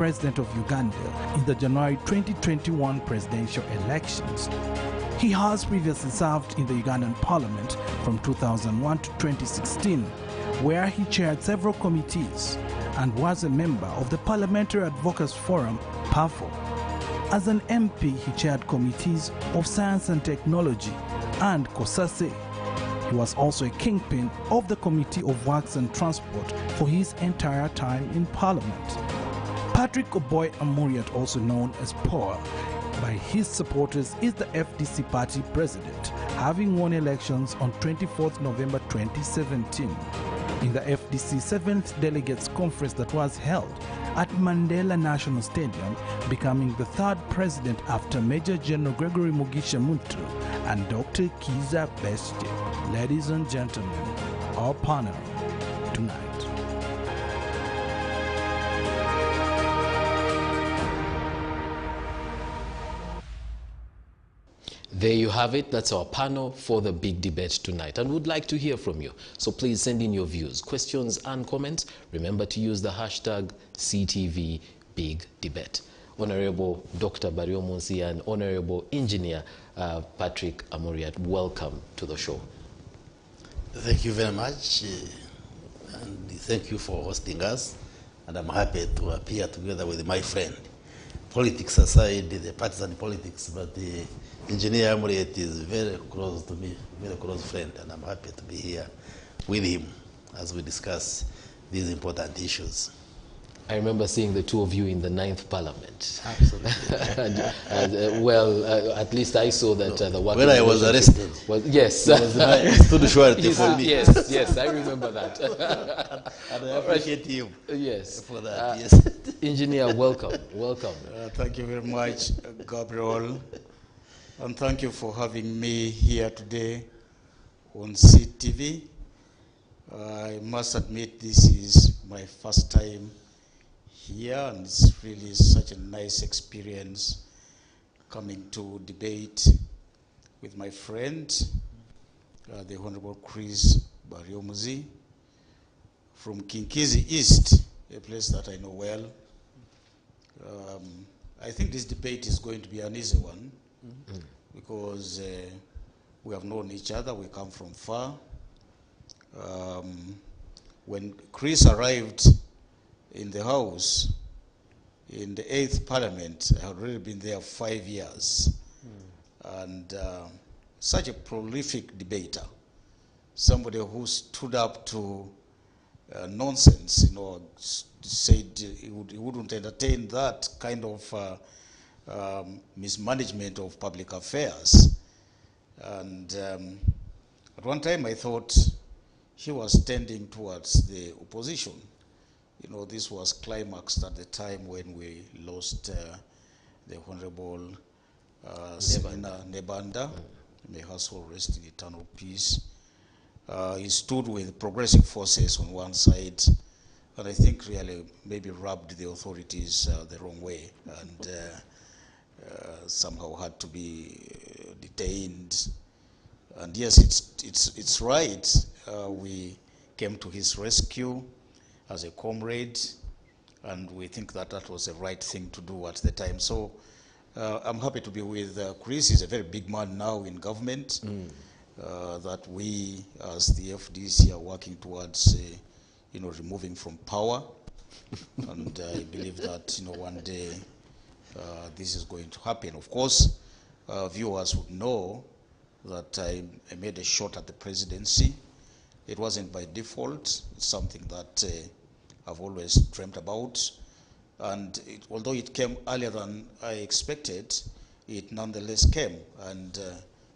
President of Uganda in the January 2021 presidential elections. He has previously served in the Ugandan Parliament from 2001 to 2016, where he chaired several committees and was a member of the Parliamentary Advocacy Forum, PAFO. As an MP, he chaired committees of Science and Technology and COSASE. He was also a kingpin of the Committee of Works and Transport for his entire time in Parliament. Patrick Oboi Amuriat, also known as Paul by his supporters, is the FDC party president, having won elections on 24th November 2017 in the FDC 7th Delegates Conference that was held at Mandela National Stadium, becoming the third president after Major General Gregory Mugisha Muntu and Dr. Kiza Besigye. Ladies and gentlemen, our panel tonight. There you have it. That's our panel for the big debate tonight. And we'd like to hear from you. So please send in your views, questions and comments. Remember to use the hashtag #CTVBigDebate. Honorable Dr. Baryomunsi and Honorable Engineer Patrick Amuriat, welcome to the show. Thank you very much. And thank you for hosting us. And I'm happy to appear together with my friend. Politics aside, the partisan politics, but the Engineer Amuriat is very close to me, very close friend, and I'm happy to be here with him as we discuss these important issues. I remember seeing the two of you in the 9th Parliament. Absolutely. At least I saw that the work. When I was arrested. Yes. It was my stood surety for me. Yes, I remember that. And I appreciate you for that. Yes. Engineer, welcome. Thank you very much, Gabriel. And thank you for having me here today on CTV. I must admit this is my first time here, and it's really such a nice experience coming to debate with my friend, the Honorable Chris Baryomunsi from Kinkizi East, a place that I know well. I think this debate is going to be an easy one. Because we have known each other, we come from far. When Chris arrived in the House, in the 8th Parliament, I had already been there 5 years. And such a prolific debater, somebody who stood up to nonsense, said he wouldn't entertain that kind of mismanagement of public affairs. And at one time I thought he was tending towards the opposition. This was climaxed at the time when we lost the Honorable Nebanda. May her soul rest in eternal peace. He stood with progressive forces on one side, and I think really maybe rubbed the authorities the wrong way, and somehow had to be detained. And yes, it's right. We came to his rescue as a comrade, and we think that that was the right thing to do at the time. So I'm happy to be with Chris. He's a very big man now in government, that we as the FDC are working towards removing from power. And I believe that one day this is going to happen. Of course, viewers would know that I made a shot at the presidency. It wasn't by default. It's something that I've always dreamt about. And although it came earlier than I expected, it nonetheless came. And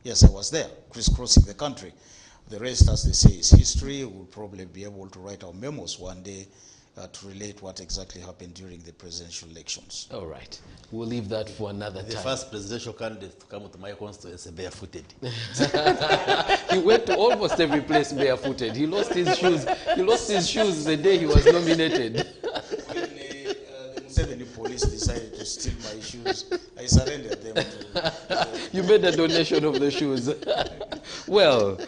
yes, I was there, crisscrossing the country. The rest, as they say, is history. We'll probably be able to write our memos one day to relate what exactly happened during the presidential elections. All right. We'll leave that for another time. The first presidential candidate to come to my constituency barefooted. He went to almost every place barefooted. He lost his shoes. He lost his shoes the day he was nominated. When the Museveni police decided to steal my shoes, I surrendered them to... You made a donation of the shoes. Well,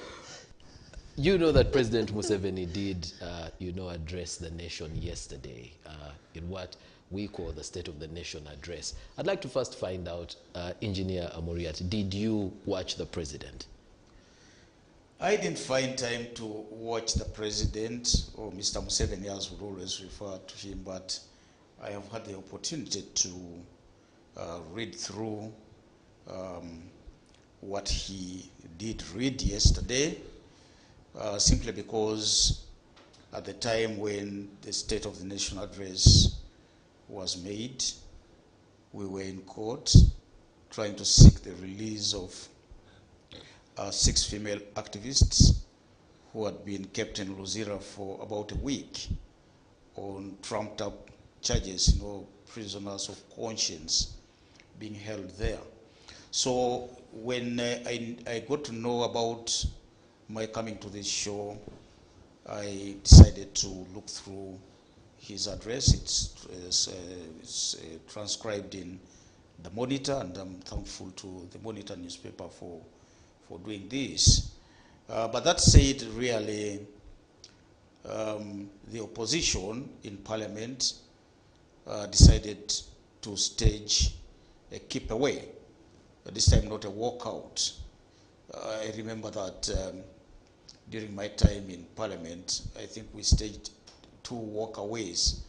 you know that President Museveni did, address the nation yesterday in what we call the State of the Nation address. I'd like to first find out, Engineer Amuriat, did you watch the president? I didn't find time to watch the president, or Mr. Museveni as would always refer to him, but I have had the opportunity to read through what he did read yesterday, simply because at the time when the State of the Nation address was made, we were in court trying to seek the release of 6 female activists who had been kept in Luzira for about a week on trumped up charges, prisoners of conscience being held there. So when I got to know about my coming to this show, I decided to look through his address. It's transcribed in the Monitor, and I'm thankful to the Monitor newspaper for doing this. But that said, really, the opposition in Parliament decided to stage a keep away, this time not a walkout. I remember that during my time in Parliament, I think we staged 2 walkaways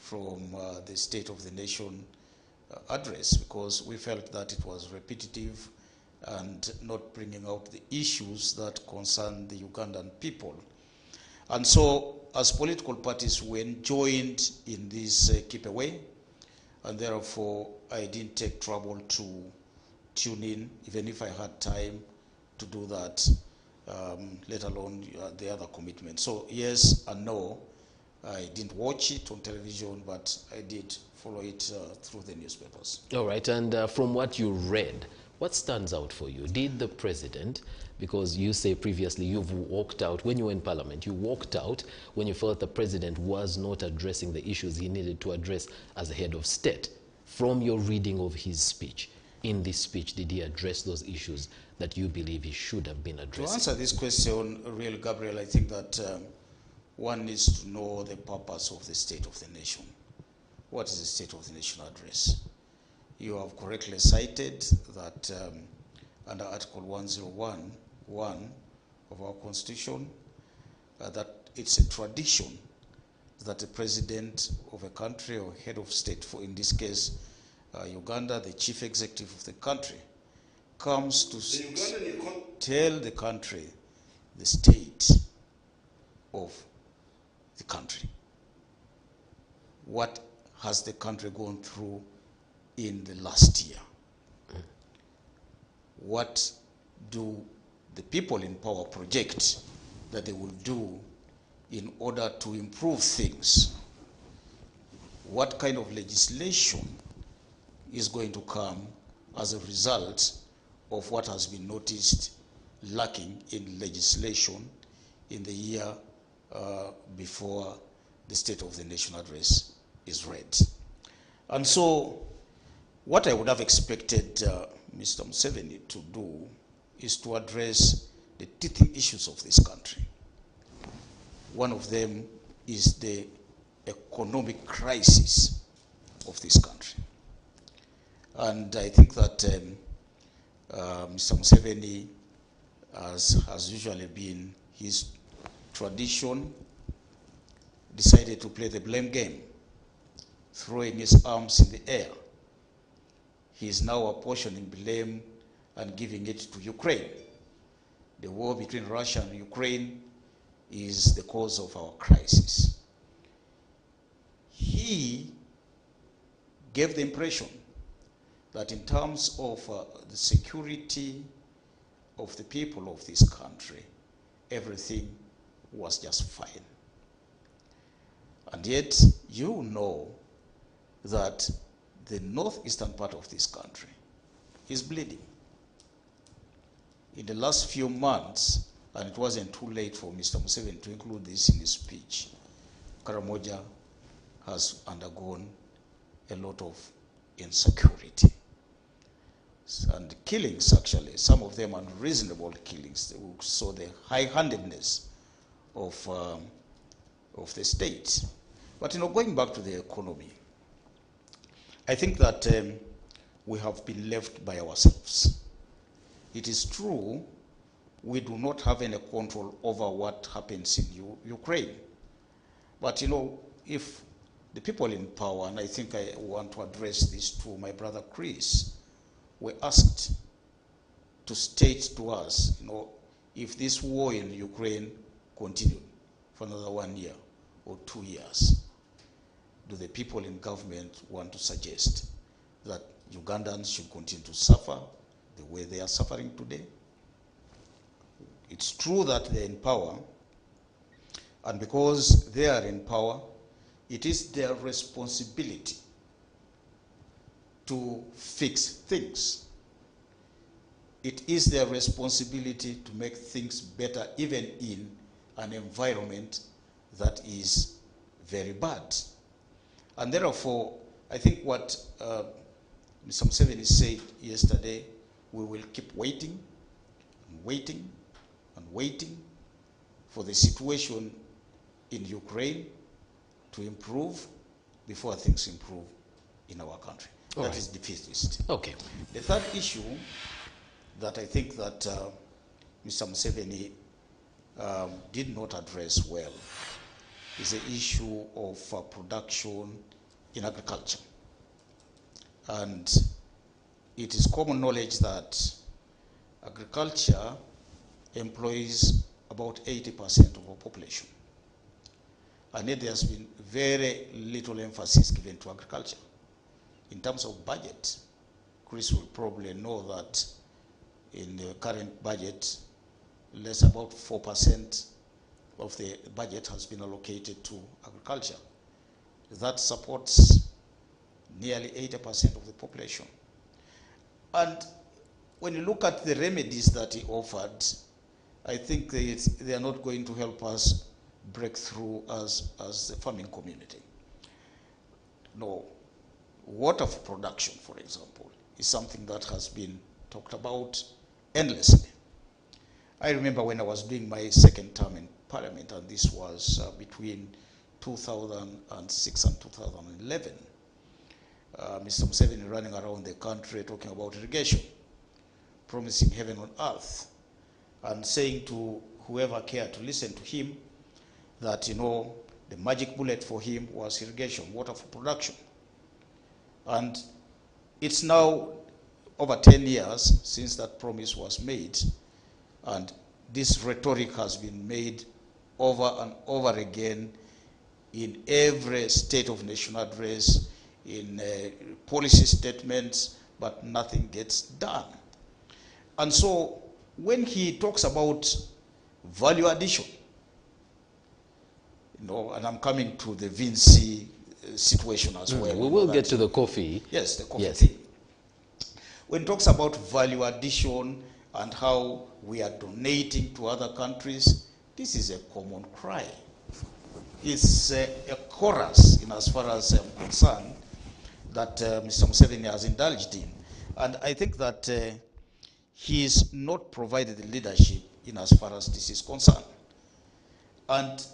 from the State of the Nation address, because we felt that it was repetitive and not bringing out the issues that concern the Ugandan people. And so, as political parties, we joined in this keep away, and therefore I didn't take trouble to tune in, even if I had time to do that, let alone the other commitments. So yes and no, I didn't watch it on television, but I did follow it through the newspapers. All right, and from what you read, what stands out for you? Did the president, because you say previously you've walked out, when you were in Parliament, you walked out when you felt the president was not addressing the issues he needed to address as a head of state. From your reading of his speech, in this speech, did he address those issues that you believe he should have been addressing? To answer this question, Real Gabriel, I think that one needs to know the purpose of the State of the Nation. What is the State of the Nation address? You have correctly cited that under Article 101(1) of our Constitution, that it's a tradition that the president of a country or head of state, for in this case Uganda, the chief executive of the country, comes to tell the country the state of the country. What has the country gone through in the last year? What do the people in power project that they will do in order to improve things? What kind of legislation is going to come as a result of what has been noticed lacking in legislation in the year before the State of the Nation address is read? And so what I would have expected Mr. Museveni to do is to address the teething issues of this country. One of them is the economic crisis of this country. And I think that Mr. Museveni, as has usually been his tradition, decided to play the blame game, throwing his arms in the air. He is now apportioning blame and giving it to Ukraine. The war between Russia and Ukraine is the cause of our crisis. He gave the impression that in terms of the security of the people of this country, everything was just fine. And yet, you know that the northeastern part of this country is bleeding. In the last few months, and it wasn't too late for Mr. Museveni to include this in his speech, Karamoja has undergone a lot of insecurity. And killings, actually, some of them unreasonable killings. So the high-handedness of the state. But going back to the economy, I think that we have been left by ourselves. It is true, we do not have any control over what happens in Ukraine. But you know, if the people in power, and I think I want to address this to my brother Chris, were asked to state to us, you know, if this war in Ukraine continued for another 1 year or 2 years, do the people in government want to suggest that Ugandans should continue to suffer the way they are suffering today? It's true that they're in power, and because they are in power, it is their responsibility to fix things. It is their responsibility to make things better, even in an environment that is very bad. And therefore, I think what Mr. Museveni said yesterday, we will keep waiting and waiting and waiting for the situation in Ukraine to improve before things improve in our country. That is defeatist. Okay. The third issue that I think that Mr. Museveni did not address well is the issue of production in agriculture. And it is common knowledge that agriculture employs about 80% of our population. And yet there has been very little emphasis given to agriculture. In terms of budget, Chris will probably know that in the current budget, less about 4% of the budget has been allocated to agriculture. That supports nearly 80% of the population. And when you look at the remedies that he offered, I think they are not going to help us break through as the farming community. No, water for production, for example, is something that has been talked about endlessly. I remember when I was doing my second term in Parliament, and this was between 2006 and 2011, Mr. Museveni running around the country talking about irrigation, promising heaven on earth, and saying to whoever cared to listen to him that, you know, the magic bullet for him was irrigation, water for production. And it's now over 10 years since that promise was made, and this rhetoric has been made over and over again in every State of Nation address, in policy statements, but nothing gets done. And so when he talks about value addition, you know, and I'm coming to the Vinci situation as well. We will get to the coffee. Yes, the coffee Yes. thing. When he talks about value addition and how we are donating to other countries, this is a common cry. It's a chorus, in as far as I'm concerned, that Mr. Museveni has indulged in. And I think that he's not provided the leadership in as far as this is concerned. And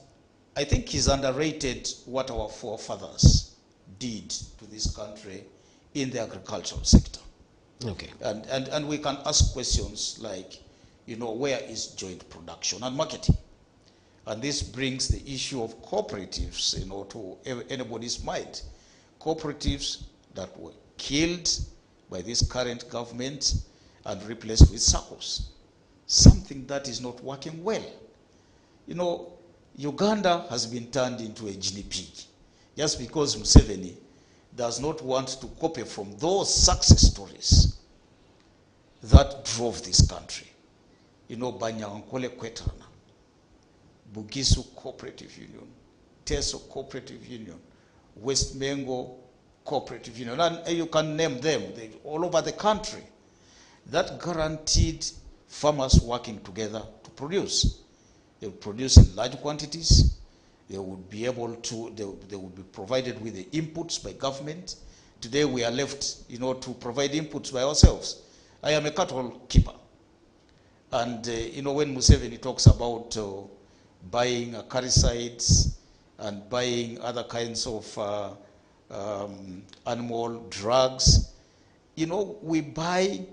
I think he's underrated what our forefathers did to this country in the agricultural sector. Okay. And we can ask questions like, you know, where is joint production and marketing? And this brings the issue of cooperatives, you know, to anybody's mind. Cooperatives that were killed by this current government and replaced with SACCOs. Something that is not working well. You know, Uganda has been turned into a guinea pig just because Museveni does not want to copy from those success stories that drove this country. You know, Banyankole Kwetrana, Bugisu Cooperative Union, Teso Cooperative Union, West Mengo Cooperative Union, and you can name them, all over the country, that guaranteed farmers working together to produce. They would produce in large quantities. They would be able to, they would be provided with the inputs by government. Today we are left, you know, to provide inputs by ourselves. I am a cattle keeper. And, you know, when Museveni talks about buying acaricides and buying other kinds of animal drugs. You know, we buy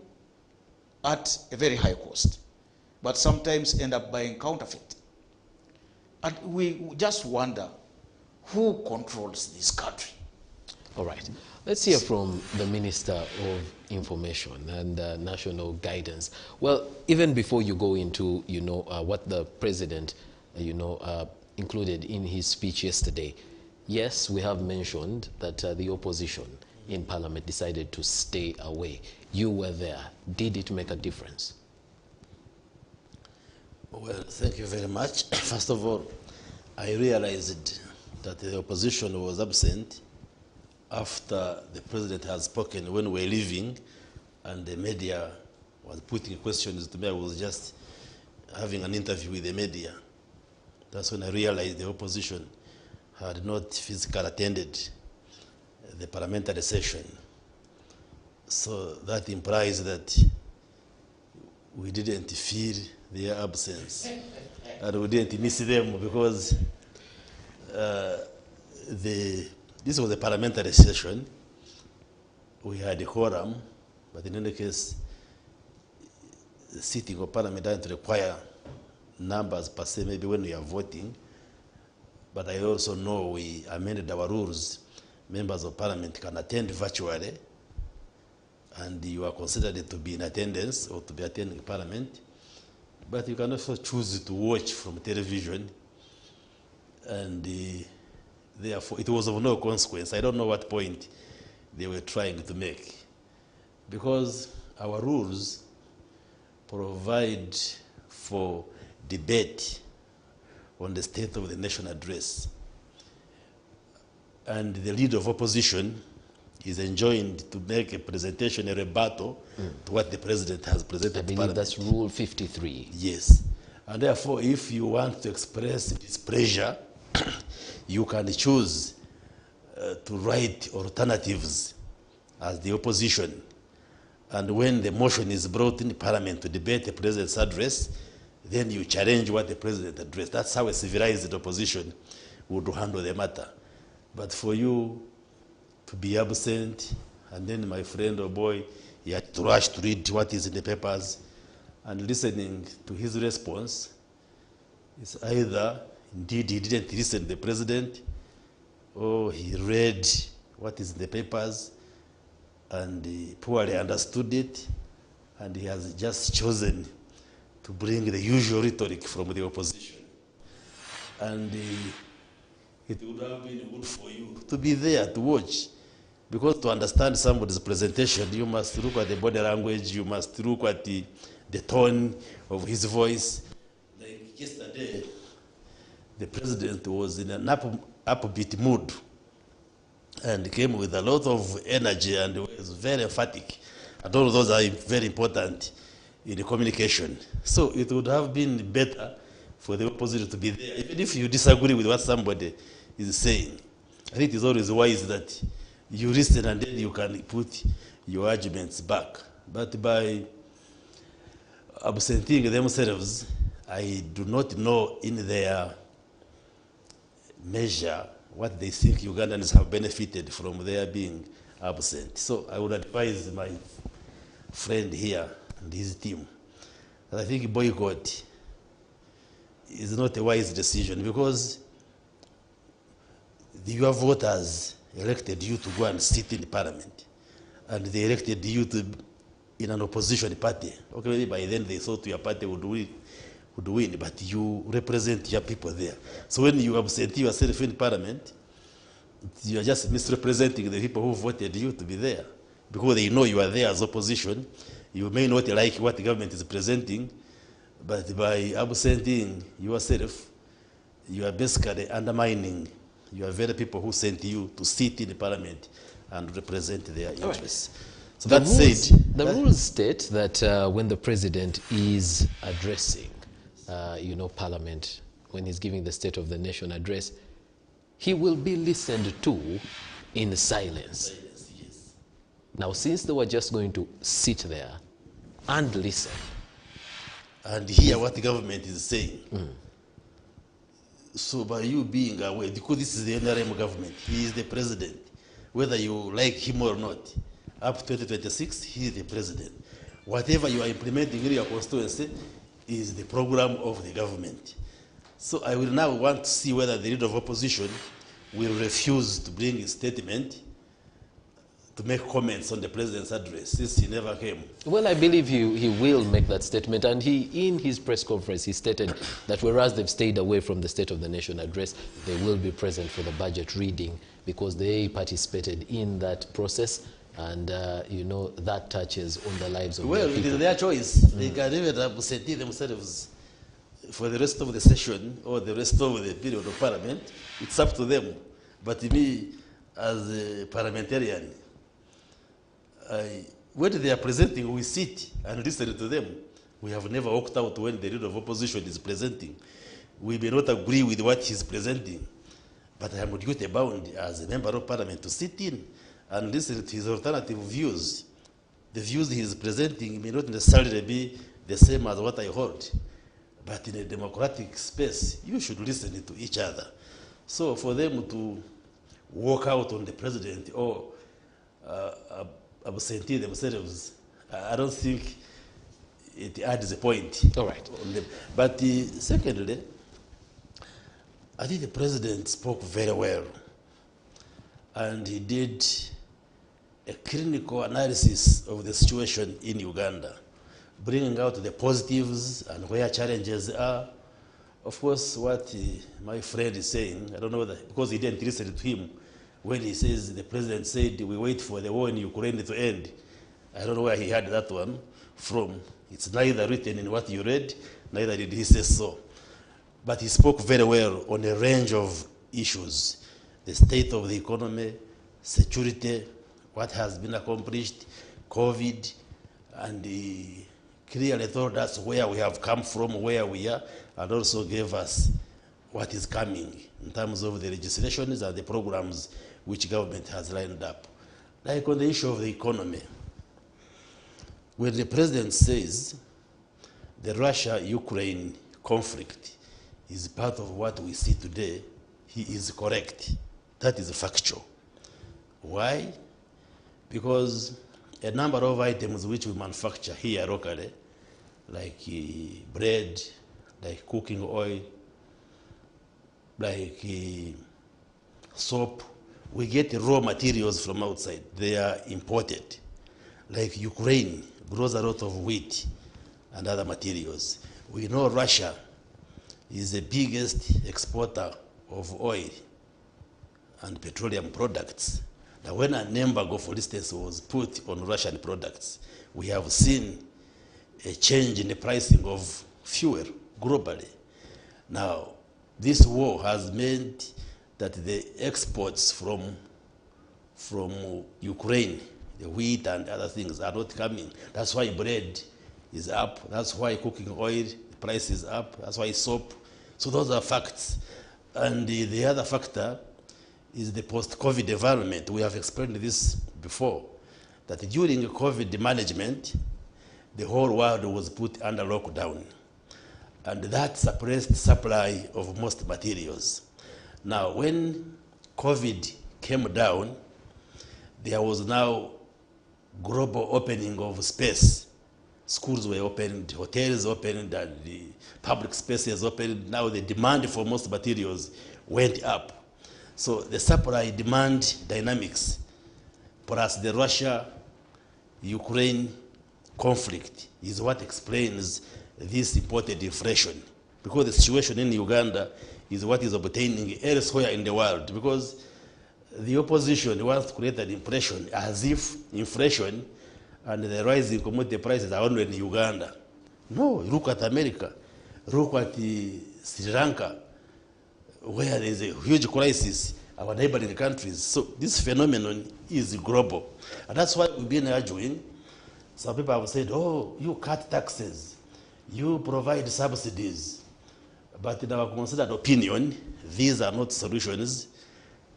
at a very high cost, but sometimes end up buying counterfeit. And we just wonder, who controls this country? All right. Let's hear from the Minister of Information and National Guidance. Well, even before you go into, what the President, included in his speech yesterday, yes, we have mentioned that the opposition in Parliament decided to stay away. You were there. Did it make a difference? Well, thank you very much. First of all, I realized that the opposition was absent after the president has spoken when we were leaving and the media was putting questions to me. I was just having an interview with the media. That's when I realized the opposition had not physically attended the parliamentary session. So that implies that we didn't feel their absence and we didn't miss them because this was a parliamentary session. We had a quorum, but in any case, the sitting of parliament doesn't require numbers per se, maybe when we are voting. But I also know we amended our rules. Members of parliament can attend virtually, and you are considered to be in attendance or to be attending parliament. But you can also choose to watch from television, and therefore it was of no consequence. I don't know what point they were trying to make, because our rules provide for debate on the State of the Nation address, and the leader of opposition is enjoined to make a presentation, a rebuttal to what the president has presented. I believe that's Rule 53. Yes. And therefore, if you want to express displeasure, you can choose to write alternatives as the opposition. And when the motion is brought in Parliament to debate the president's address, then you challenge what the president addressed. That's how a civilized opposition would handle the matter. But for you to be absent, and then my friend or boy, he had to rush to read what is in the papers, and listening to his response, it's either indeed he didn't listen to the president, or he read what is in the papers, and he poorly understood it, and he has just chosen to bring the usual rhetoric from the opposition. And it would have been good for you to be there to watch, because to understand somebody's presentation, you must look at the body language, you must look at the tone of his voice. Like yesterday, the president was in an upbeat mood and came with a lot of energy and was very emphatic. And all of those are very important in the communication. So it would have been better for the opposition to be there, even if you disagree with what somebody is saying. I think it's always wise that you listen and then you can put your arguments back. But by absenting themselves, I do not know in their measure what they think Ugandans have benefited from their being absent. So I would advise my friend here and his team that I think boycott is not a wise decision, because your voters elected you to go and sit in the parliament, and they elected you to in an opposition party. Okay, maybe by then they thought your party would win, but you represent your people there. So when you absent yourself in parliament, you are just misrepresenting the people who voted you to be there, because they know you are there as opposition. You may not like what the government is presenting, but by absenting yourself, you are basically undermining your very people who sent you to sit in the parliament and represent their interests. Right. So that said, the rules state that when the president is addressing, Parliament, when he's giving the State of the Nation address, he will be listened to in silence. Yes. Now, since they were just going to sit there and listen and hear what the government is saying, so by you being aware, because this is the NRM government, he is the president, whether you like him or not. Up to 2026, he is the president. Whatever you are implementing in your constituency is the program of the government. So I will now want to see whether the leader of opposition will refuse to bring his statement to make comments on the president's address, since he never came. Well, I believe he will make that statement, and in his press conference, he stated that whereas they've stayed away from the State of the Nation address, they will be present for the budget reading because they participated in that process, and you know, that touches on the lives of Well, their it people. is their choice. They can even absent themselves for the rest of the session or the rest of the period of parliament. It's up to them. But me, as a parliamentarian, when they are presenting, we sit and listen to them. We have never walked out when the leader of opposition is presenting. We may not agree with what he's presenting, but I am duty bound as a member of parliament to sit in and listen to his alternative views. The views he is presenting may not necessarily be the same as what I hold, but in a democratic space, you should listen to each other. So for them to walk out on the president or absentee themselves, I don't think it adds a point. All right. But secondly, I think the president spoke very well, and he did a clinical analysis of the situation in Uganda, bringing out the positives and where challenges are. Of course, what my friend is saying, I don't know whether, because he didn't listen to him, when he says, the president said, we wait for the war in Ukraine to end. I don't know where he had that one from. It's neither written in what you read, neither did he say so. But he spoke very well on a range of issues. The state of the economy, security, what has been accomplished, COVID, and he clearly told us where we have come from, where we are, and also gave us what is coming in terms of the legislations and the programs which government has lined up. Like on the issue of the economy, when the president says the Russia-Ukraine conflict is part of what we see today, he is correct. That is factual. Why? Because a number of items which we manufacture here locally, like bread, like cooking oil, like soap, we get raw materials from outside. They are imported. Like Ukraine grows a lot of wheat and other materials. We know Russia is the biggest exporter of oil and petroleum products. Now, when an embargo, for instance, was put on Russian products, we have seen a change in the pricing of fuel globally. Now, this war has meant that the exports from Ukraine, the wheat and other things, are not coming. That's why bread is up. That's why cooking oil, the price is up. That's why soap. So those are facts. And the other factor is the post-COVID environment. We have explained this before, that during COVID management, the whole world was put under lockdown. And that suppressed supply of most materials. Now, when COVID came down, there was now global opening of space. Schools were opened, hotels opened, and the public spaces opened. Now the demand for most materials went up. So the supply-demand dynamics, plus the Russia-Ukraine conflict, is what explains this imported inflation. Because the situation in Uganda is what is obtaining elsewhere in the world. Because the opposition wants to create an impression as if inflation and the rising commodity prices are only in Uganda. No, look at America, look at Sri Lanka, where there is a huge crisis, our neighboring countries. So this phenomenon is global. And that's why we've been arguing. Some people have said, oh, you cut taxes, you provide subsidies. But in our considered opinion, these are not solutions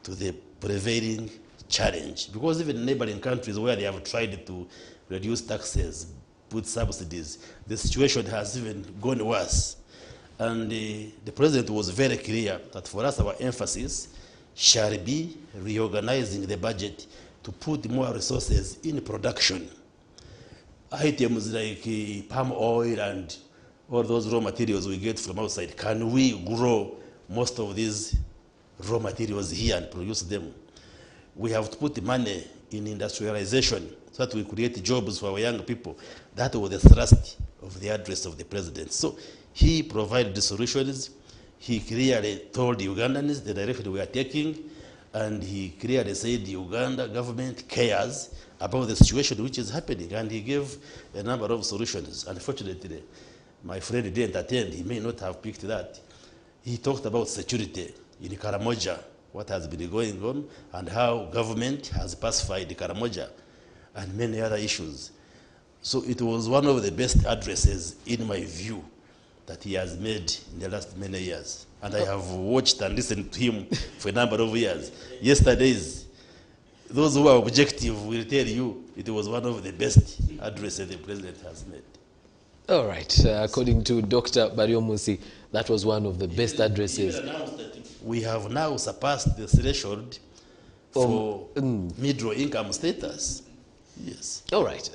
to the prevailing challenge. Because even in neighboring countries where they have tried to reduce taxes, put subsidies, the situation has even gone worse. And the president was very clear that for us, our emphasis shall be reorganizing the budget to put more resources in production. Items like palm oil and all those raw materials we get from outside, can we grow most of these raw materials here and produce them? We have to put money in industrialization so that we create jobs for our young people. That was the thrust of the address of the president. So he provided the solutions. He clearly told the Ugandans the direction we are taking, and he clearly said the Uganda government cares about the situation which is happening, and he gave a number of solutions. Unfortunately, my friend didn't attend. He may not have picked that. He talked about security in Karamoja, what has been going on, and how government has pacified Karamoja, and many other issues. So it was one of the best addresses, in my view, that he has made in the last many years. And I have watched and listened to him for a number of years. Yesterday's, those who are objective will tell you it was one of the best addresses the president has made. All right. According to Dr. Baryomunsi, that was one of the best addresses. We have now surpassed the threshold for middle income status. Yes. All right.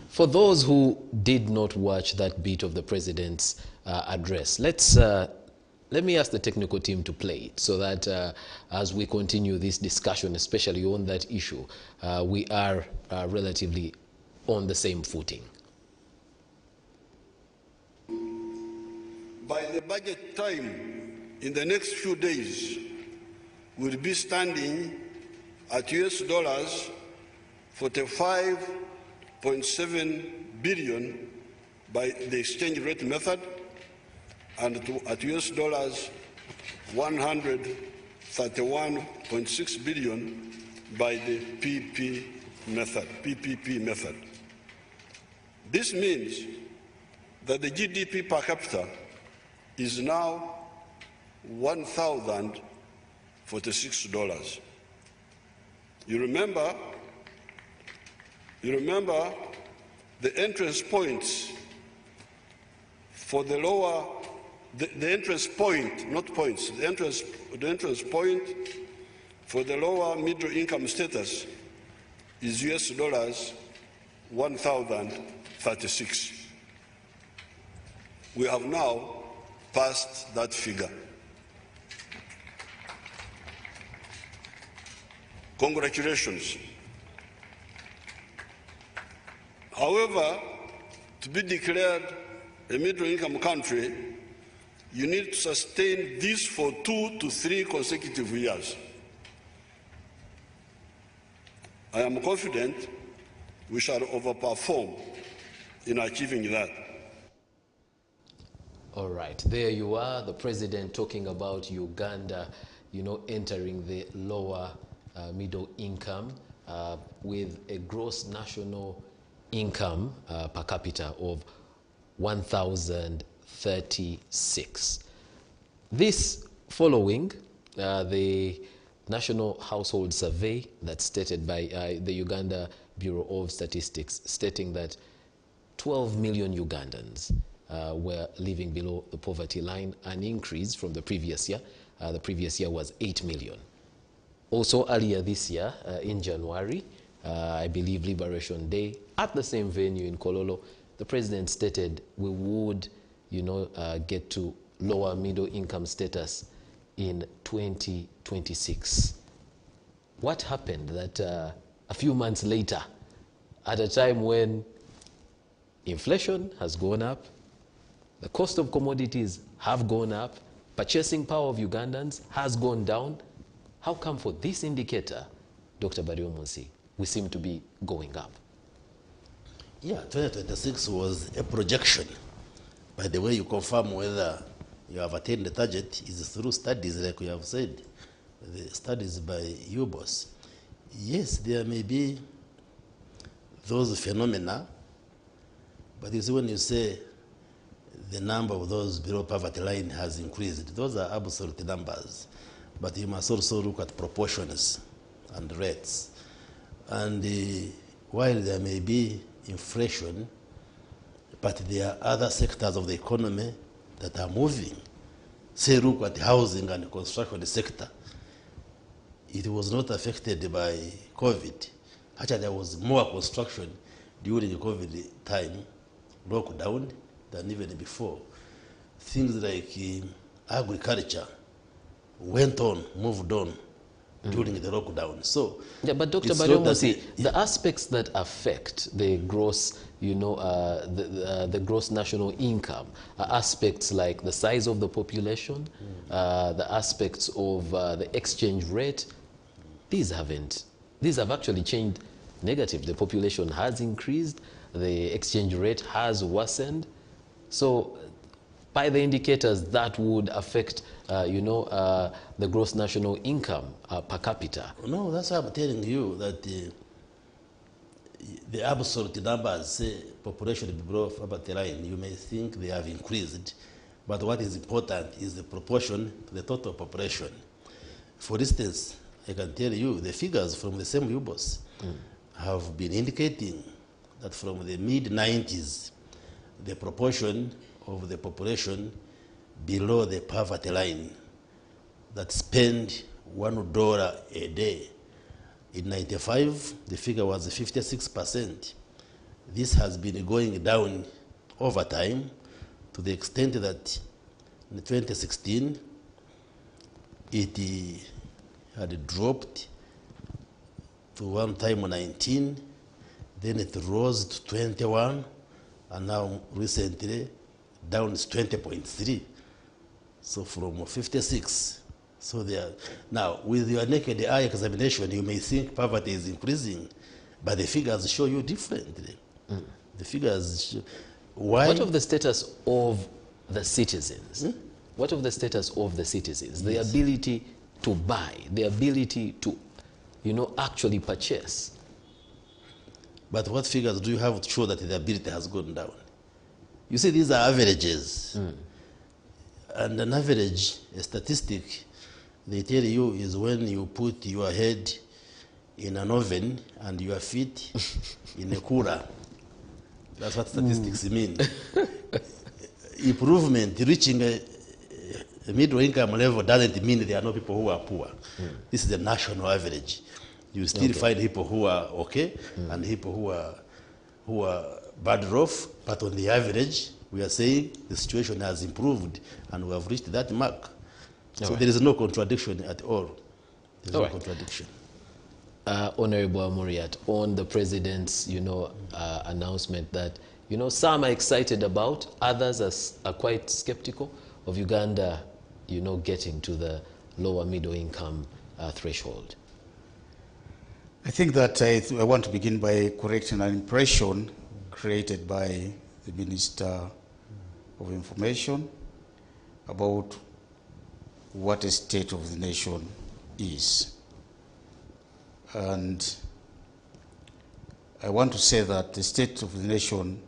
For those who did not watch that bit of the president's address, let me ask the technical team to play it so that as we continue this discussion, especially on that issue, we are relatively on the same footing. By the budget time, in the next few days, we'll be standing at US dollars 45.7 billion by the exchange rate method, and at US dollars 131.6 billion by the PPP method. This means that the GDP per capita is now $1,046. You remember the entrance points for the lower, the entrance point, not points, the entrance point for the lower middle income status is US dollars 1,036. We have now passed that figure. Congratulations. However, to be declared a middle-income country, you need to sustain this for 2 to 3 consecutive years. I am confident we shall overperform in achieving that. All right, there you are, the president talking about Uganda, entering the lower middle income with a gross national income per capita of 1,036. This following the National Household Survey that's stated by the Uganda Bureau of Statistics, stating that 12 million Ugandans were living below the poverty line, an increase from the previous year. The previous year was 8 million. Also earlier this year, in January, I believe Liberation Day, at the same venue in Kololo, the president stated we would, get to lower middle income status in 2026. What happened that a few months later, at a time when inflation has gone up, the cost of commodities have gone up, purchasing power of Ugandans has gone down, how come for this indicator, Dr. Baryomunsi, we seem to be going up? Yeah, 2026 was a projection. By the way, you confirm whether you have attained the target is through studies, like you have said, the studies by UBOS. Yes, there may be those phenomena, but you see, when you say the number of those below poverty line has increased, those are absolute numbers. But you must also look at proportions and rates. And while there may be inflation, but there are other sectors of the economy that are moving, say, look at housing and construction sector, it was not affected by COVID. Actually, there was more construction during the COVID time, lockdown, than even before. Things like agriculture went on, moved on during the lockdown. So, yeah, but Dr. it's not Baryomunsi, that the aspects that affect the gross, the gross national income are aspects like the size of the population, the aspects of the exchange rate. These have actually changed negative. The population has increased, the exchange rate has worsened. So by the indicators, that would affect, the gross national income per capita. no, that's why I'm telling you that the absolute numbers, say population below poverty line, you may think they have increased, but what is important is the proportion to the total population. For instance, I can tell you the figures from the same UBOS have been indicating that from the mid-90s, the proportion of the population below the poverty line that spend $1 a day. In 95, the figure was 56%. This has been going down over time to the extent that in 2016, it had dropped to one time 19, then it rose to 21, and now recently down to 20.3. So from 56. So there. Now, with your naked eye examination, you may think poverty is increasing, but the figures show you differently. The figures show, why? What of the status of the citizens? What of the status of the citizens? The ability to buy, the ability to, actually purchase. But what figures do you have to show that the ability has gone down? You see, these are averages. And an average, a statistic, they tell you is when you put your head in an oven and your feet in a cooler. That's what statistics mean. Improvement, reaching a middle income level doesn't mean there are no people who are poor. This is the national average. You still find people who are okay and people who are bad off, but on the average, we are saying the situation has improved and we have reached that mark. So there is no contradiction at all. There's no contradiction. Honorable Amuriat, on the president's, announcement that, some are excited about, others are quite skeptical of Uganda, getting to the lower middle income threshold. I think that I want to begin by correcting an impression created by the Minister of Information about what a state of the nation is. And I want to say that the state of the nation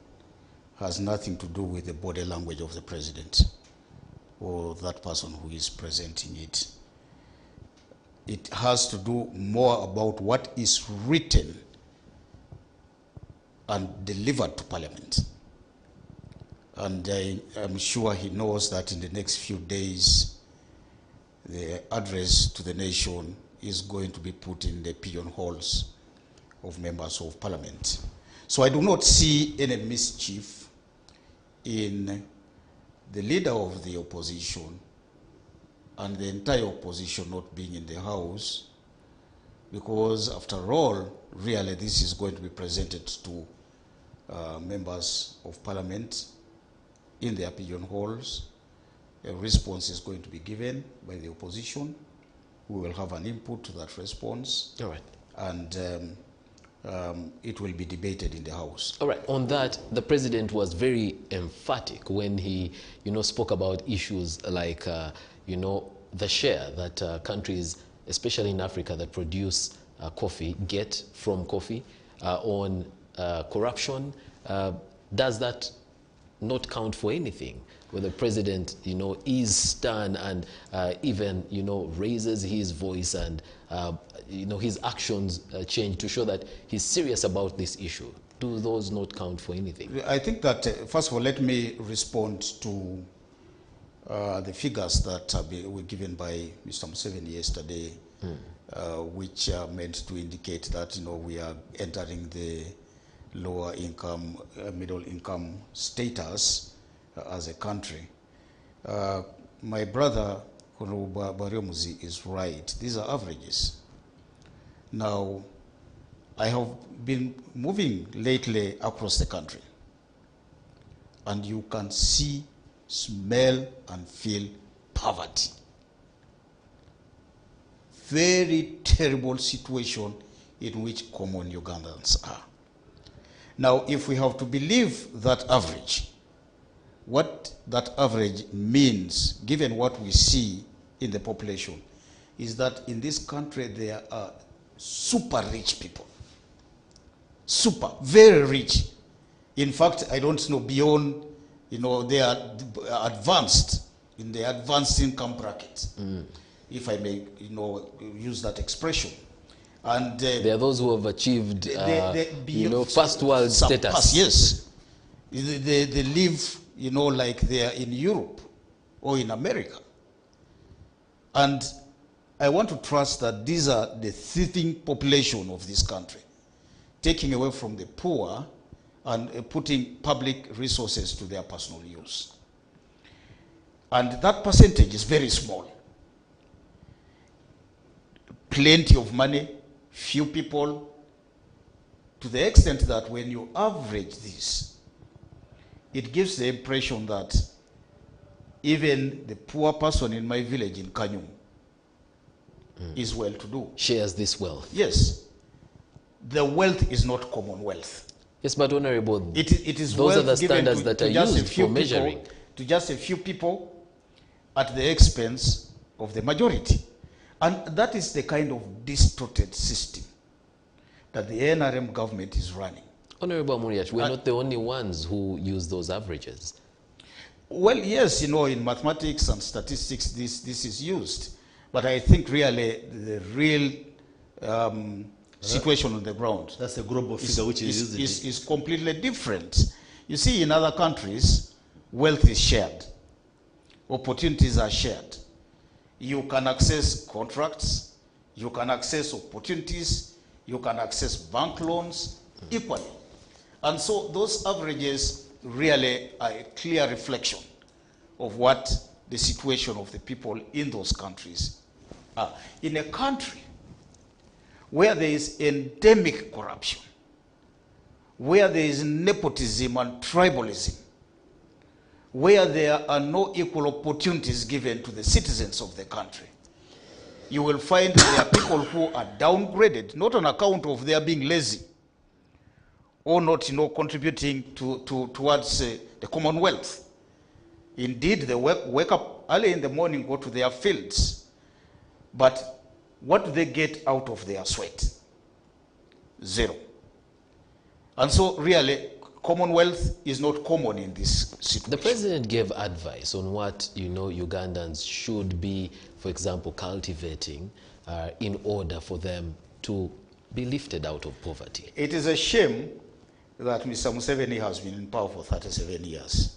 has nothing to do with the body language of the president or that person who is presenting it. It has to do more about what is written and delivered to Parliament. And I am sure he knows that in the next few days, the address to the nation is going to be put in the pigeonholes of members of Parliament. So I do not see any mischief in the leader of the opposition and the entire opposition not being in the House, because after all, really this is going to be presented to members of Parliament in their pigeonholes. A response is going to be given by the opposition. We will have an input to that response. All right. And it will be debated in the House. All right. On that, the president was very emphatic when he, spoke about issues like, the share that countries, especially in Africa, that produce coffee get from coffee, on corruption. Does that not count for anything? Where the president, is stern and even, raises his voice and, his actions change to show that he's serious about this issue. Do those not count for anything? I think that, first of all, let me respond to the figures that were given by Mr. Museveni yesterday, which are meant to indicate that, you know, we are entering the lower income, middle income status as a country. My brother, Honorable Baryomuzi, is right. These are averages. Now, I have been moving lately across the country, and you can see, smell, and feel poverty. Very terrible situation in which common Ugandans are. Now, if we have to believe that average, what that average means, given what we see in the population, is that in this country there are super rich people. Super, very rich. In fact, I don't know, beyond, you know, they are advanced, in the advanced income bracket, if I may, you know, use that expression. And there are those who have achieved, you know, first world status. Yes. They live, you know, like they are in Europe or in America. And I want to trust that these are the thieving population of this country, taking away from the poor and putting public resources to their personal use. And that percentage is very small. Plenty of money, few people, to the extent that when you average this, it gives the impression that even the poor person in my village in Kanyum is well-to-do. Shares this wealth. Yes. The wealth is not common wealth. Yes, but Honorable, it is those are the wealth given standards that are used for measuring. To just a few people at the expense of the majority. And that is the kind of distorted system that the NRM government is running. Honorable Muriach, we're not the only ones who use those averages. Well, yes, you know, in mathematics and statistics, this is used. But I think really the real situation on the ground, that's a global figure which is completely different. You see, in other countries, wealth is shared. Opportunities are shared. You can access contracts, you can access opportunities, you can access bank loans equally. And so those averages really are a clear reflection of what the situation of the people in those countries are. In a country where there is endemic corruption, where there is nepotism and tribalism, where there are no equal opportunities given to the citizens of the country, you will find there are people who are downgraded, not on account of their being lazy or not, you know, contributing towards the commonwealth. Indeed, they wake up early in the morning, go to their fields, but what do they get out of their sweat? Zero. And so really, commonwealth is not common in this situation. The president gave advice on what, you know, Ugandans should be, for example, cultivating in order for them to be lifted out of poverty. It is a shame that Mr. Museveni has been in power for 37 years.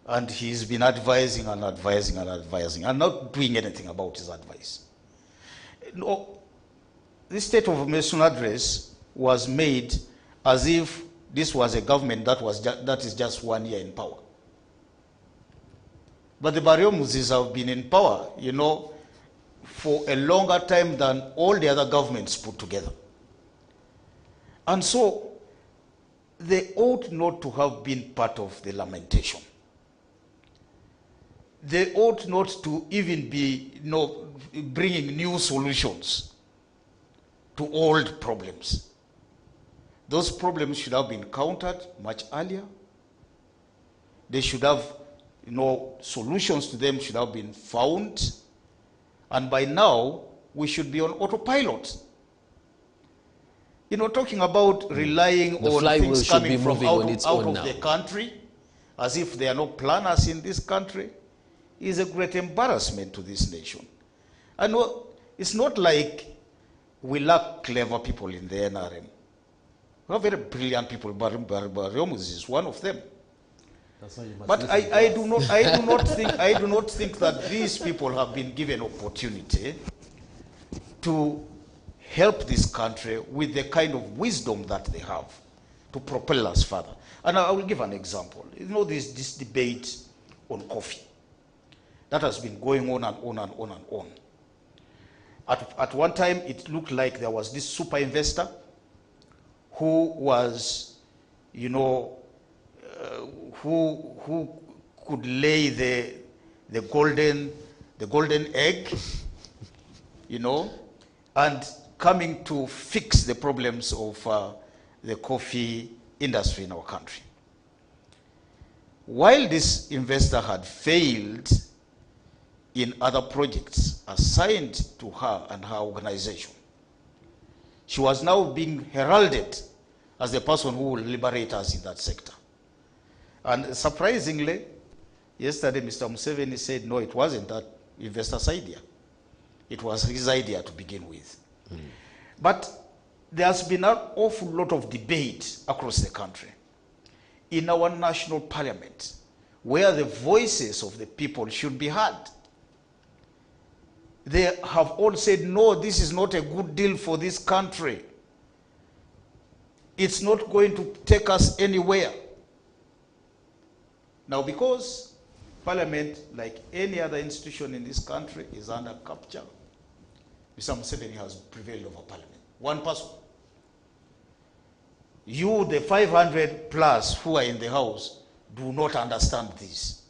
And he's been advising and advising and advising and not doing anything about his advice. No, this State of Emergency address was made as if this was a government that is just 1 year in power. But the Baryomuzis have been in power, you know, for a longer time than all the other governments put together. And so they ought not to have been part of the lamentation. They ought not to even be, you know, bringing new solutions to old problems. Those problems should have been countered much earlier. They should have, you know, solutions to them should have been found. And by now, we should be on autopilot. You know, talking about relying on things coming from out of the country, as if there are no planners in this country, is a great embarrassment to this nation. And it's not like we lack clever people in the NRM. We have very brilliant people. Baryomuzi is one of them. That's why you must But listen to I us. do not think that these people have been given opportunity to help this country with the kind of wisdom that they have to propel us further. And I will give an example. You know, this debate on coffee that has been going on and on and on and on. At one time, it looked like there was this super investor who was, you know, who could lay the golden egg, you know, and coming to fix the problems of the coffee industry in our country. While this investor had failed in other projects assigned to her and her organization, she was now being heralded as the person who will liberate us in that sector. And surprisingly, yesterday Mr. Museveni said, no, it wasn't that investor's idea. It was his idea to begin with. But there's been an awful lot of debate across the country, in our national parliament, where the voices of the people should be heard. They have all said, no, this is not a good deal for this country. It's not going to take us anywhere. Now, because Parliament, like any other institution in this country, is under capture, Mr. Museveni has prevailed over Parliament. One person. You, the 500 plus who are in the House, do not understand this.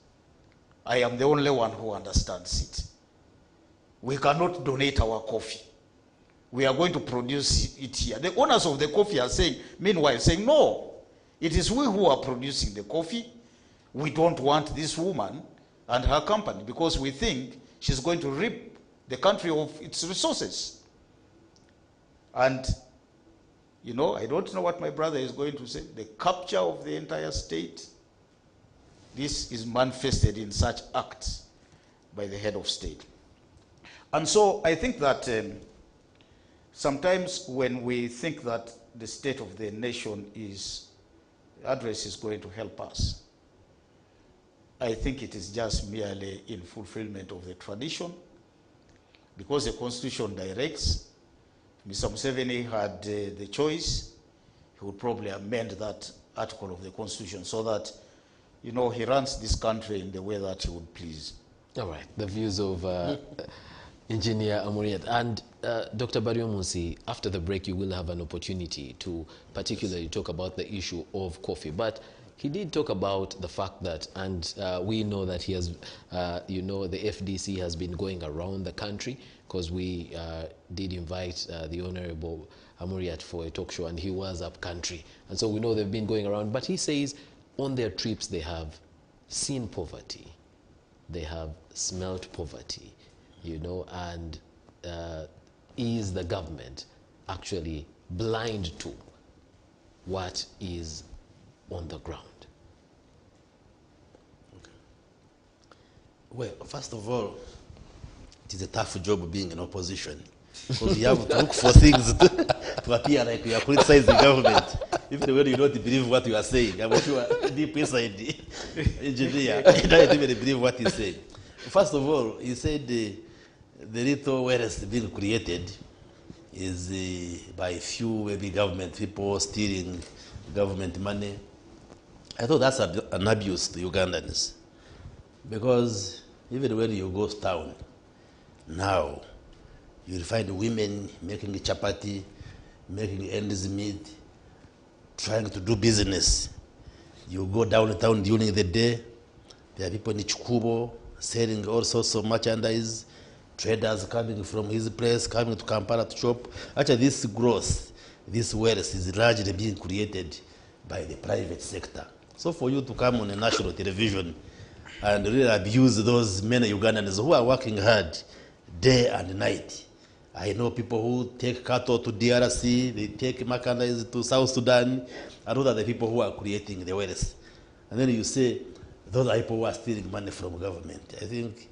I am the only one who understands it. We cannot donate our coffee. We are going to produce it here. The owners of the coffee are saying, meanwhile, saying, no, it is we who are producing the coffee. We don't want this woman and her company because we think she's going to rip the country of its resources. And, you know, I don't know what my brother is going to say. The capture of the entire state, this is manifested in such acts by the head of state. And so I think that sometimes when we think that the state of the nation address is going to help us, I think it is just merely in fulfillment of the tradition, because the Constitution directs. Mr. Museveni had the choice, he would probably amend that article of the Constitution so that, you know, he runs this country in the way that he would please. All right, the views of Engineer Amuriat. And Dr. Baryomunsi, after the break, you will have an opportunity to particularly talk about the issue of coffee. But he did talk about the fact that, and we know that he has, you know, the FDC has been going around the country, because we did invite the Honorable Amuriat for a talk show, and he was up country. And so we know they've been going around. But he says on their trips they have seen poverty, they have smelt poverty, you know, and is the government actually blind to what is on the ground? Okay. Well, first of all, it is a tough job being in opposition, because you have to look for things to appear like you are criticizing the government, even when you don't believe what you are saying. I'm sure deep inside the engineer, you don't even believe what he's saying. First of all, he said the little wealth being created is by few maybe government people stealing government money. I thought that's an abuse to Ugandans, because even when you go town now, you'll find women making chapati, making ends meet, trying to do business. You go downtown during the day, there are people in Chikubo selling all sorts of merchandise, traders coming from his place, coming to Kampala to shop. Actually, this growth, this wealth is largely being created by the private sector. So for you to come on a national television and really abuse those many Ugandans who are working hard day and night. I know people who take cattle to DRC, they take merchandise to South Sudan, and those are the people who are creating the wealth. And then you say, those are people who are stealing money from government. I think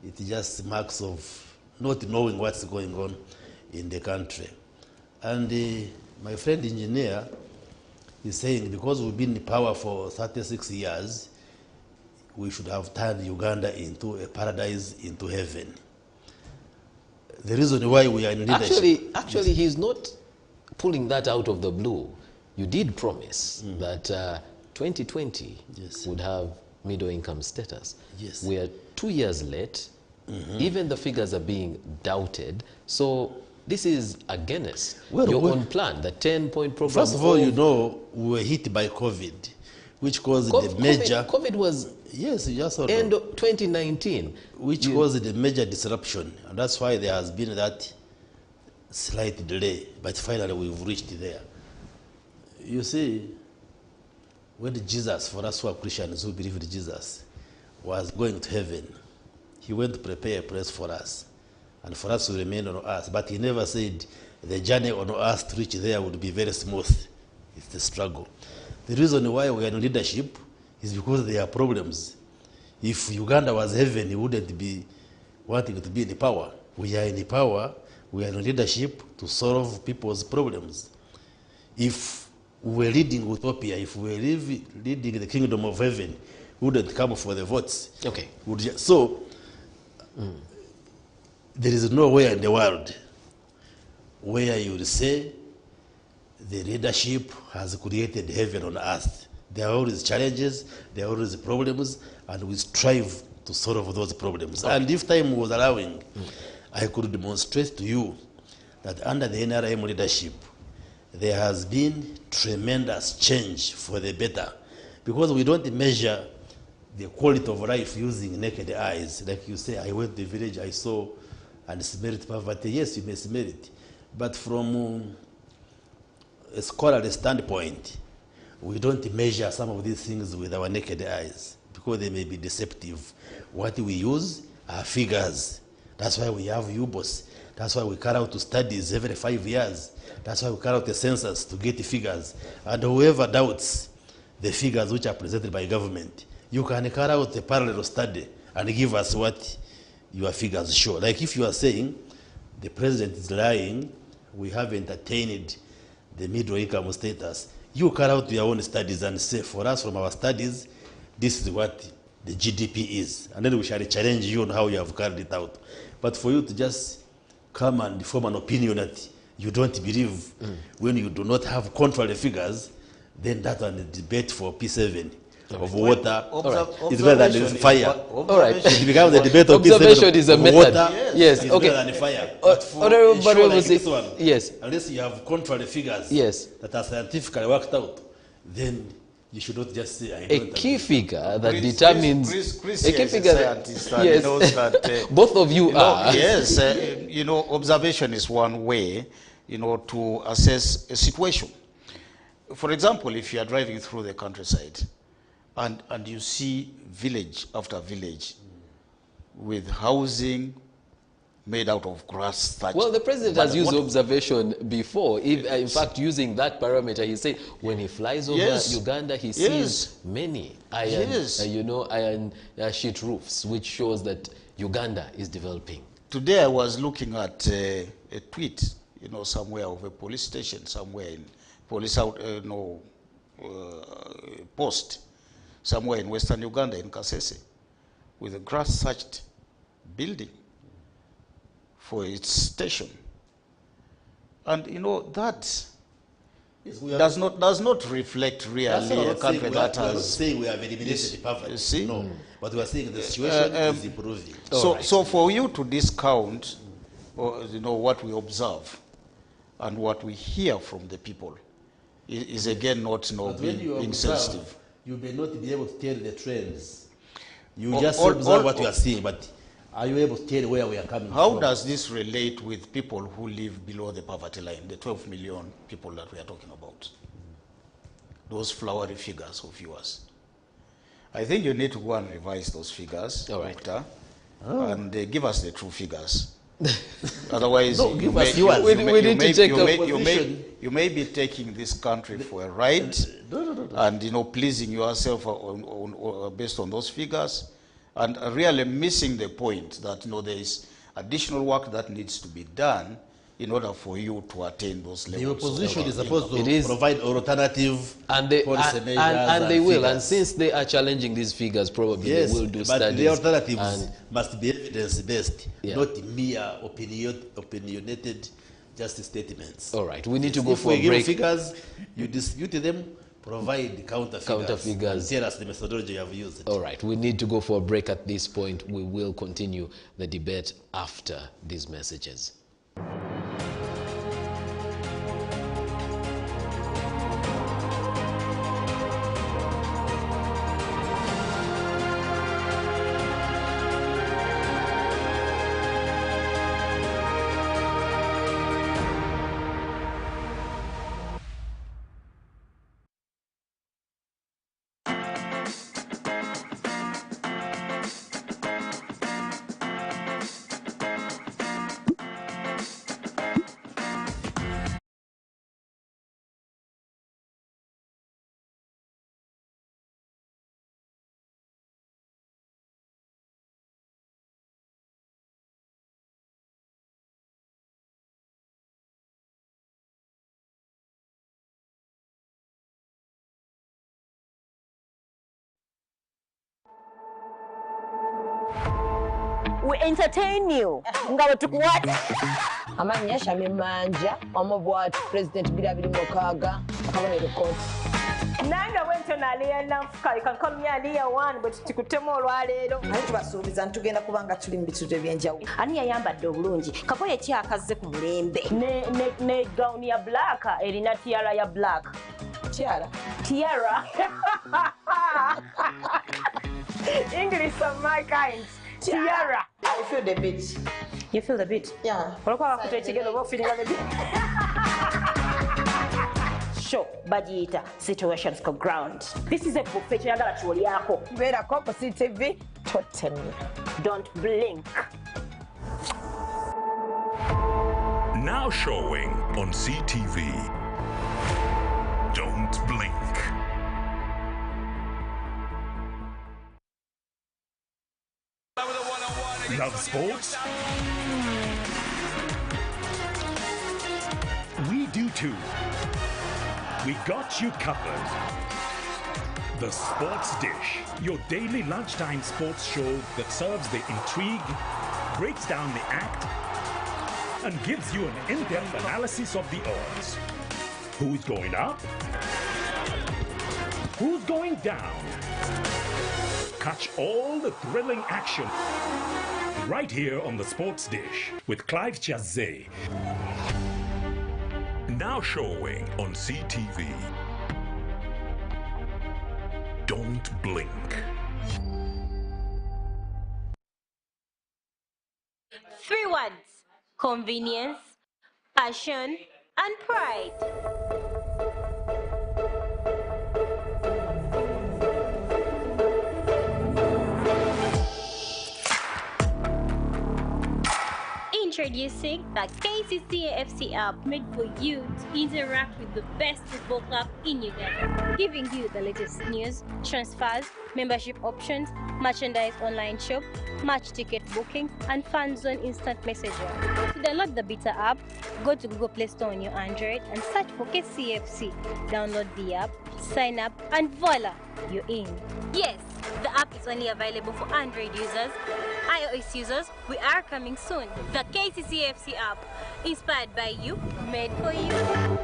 it just marks of not knowing what's going on in the country. And my friend engineer is saying, because we've been in power for 36 years, we should have turned Uganda into a paradise, into heaven. The reason why we are in leadership... Actually, he's not pulling that out of the blue. You did promise that 2020 would have middle income status. Yes. We are 2 years late. Even the figures are being doubted. So this is against your own plan, the 10-point program. First of all, you know, we were hit by COVID, which caused the major... COVID was yes, you just end of 2019. Which caused the major disruption. And that's why there has been that slight delay. But finally, we've reached there. You see, when Jesus, for us who are Christians who believe in Jesus, was going to heaven, he went to prepare a place for us, and for us to remain on earth. But he never said the journey on earth to reach there would be very smooth. It's the struggle. The reason why we are in leadership is because there are problems. If Uganda was heaven, he wouldn't be wanting to be in power. We are in power, we are in leadership to solve people's problems. If we were leading utopia, if we were leading the kingdom of heaven, we wouldn't come for the votes. Okay. So, there is nowhere in the world where you would say the leadership has created heaven on earth. There are always challenges, there are always problems, and we strive to solve those problems. And if time was allowing, I could demonstrate to you that under the NRM leadership, there has been tremendous change for the better, because we don't measure the quality of life using naked eyes. Like you say, I went to the village, I saw and smelled poverty. Yes, you may smell it. But from a scholarly standpoint, we don't measure some of these things with our naked eyes because they may be deceptive. What we use are figures. That's why we have UBOS. That's why we carry out studies every 5 years. That's why we carry out a census to get the figures. And whoever doubts the figures which are presented by government, you can carry out a parallel study and give us what your figures show. Like if you are saying the president is lying, we have entertained the middle income status, you carry out your own studies and say, for us from our studies, this is what the GDP is. And then we shall challenge you on how you have carried it out. But for you to just come and form an opinion that you don't believe when you do not have contrary figures, then that one is debate for P7 of water is better than fire. All right. It becomes a debate of observation is a method. Water yes. is Okay. better than fire. Yes. Unless you have contrary figures that are scientifically worked out, then you should not just say I don't a key agree. figure that determines Chris a key figure that yes. knows that both of you are. Yes, observation is one way, to assess a situation. For example, if you are driving through the countryside and you see village after village with housing made out of grass thatch. Well, the president has used observation before. If, in fact, using that parameter, he said when he flies over Uganda, he sees many iron, iron sheet roofs, which shows that Uganda is developing. Today I was looking at a tweet, somewhere of a police station, somewhere in police post, somewhere in Western Uganda, in Kasese, with a grass-thatched building for its station. And that does not reflect really a country that has... We are not saying we have eliminated poverty. See? No, but we are saying the situation is improving. So for you to discount what we observe and what we hear from the people is again not being insensitive. You may not be able to tell the trends. You just observe what you are seeing, but are you able to tell where we are coming from? How does this relate with people who live below the poverty line, the 12 million people that we are talking about? Those flowery figures of yours. I think you need to go and revise those figures, Doctor, and give us the true figures. Otherwise, you may be taking this country for a ride and pleasing yourself based on those figures, and really missing the point that there is additional work that needs to be done in order for you to attain those The levels. opposition is supposed It to is- provide alternative And they, policy measures and they will, and figures. since they are challenging these figures, probably Yes, they will do but studies. the alternatives and- must be evidence-based, Yeah. not mere opinionated just statements. All right, we need to Yes, go if for we a give break. figures, you dispute them, provide counter figures. and tell us the methodology you have used. All right, we need to go for a break at this point. We will continue the debate after these messages. We entertain you. Ngawe tukuwate. Amanya Shami Manja, omubwati President Birabiri Mukaga, akabonero koti. Nanga wento naliya nafuka ikankomya aliya one but tikutema olwaleero. Naye tubasuubiza ntugenda kubanga tuli mu bitundu ebyenjawulo. Ani yayambadde obulungi. Kakoye ki akazze ku mulembe. Ne gown ya black erina tiara ya black. Tiara. Tiara. English of my kind. Tiara. I feel the beat. You feel the beat? Yeah. Olwokuba bakuta ekigero oba feeling the beat. Show bagiyita situations ko ground. This is a buffet kyagala ky'olyako. Beerako ku CTV totemya. Don't blink. Now showing on CTV. Don't blink. Love sports? We do too. We got you covered. The Sports Dish, your daily lunchtime sports show that serves the intrigue, breaks down the act, and gives you an in-depth analysis of the odds. Who's going up? Who's going down? Catch all the thrilling action right here on the Sports Dish with Clive Chazé. Now showing on CTV. Don't blink. Three words: convenience, passion, and pride. Introducing the KCCA-FC app, made for you to interact with the best football club in Uganda, giving you the latest news, transfers, membership options, merchandise online shop, match ticket booking, and fan zone instant messaging. To download the beta app, go to Google Play Store on your Android and search for KCFC. Download the app, sign up, and voila, you're in. Yes, the app is only available for Android users. iOS users, we are coming soon. The KCCFC app, inspired by you, made for you.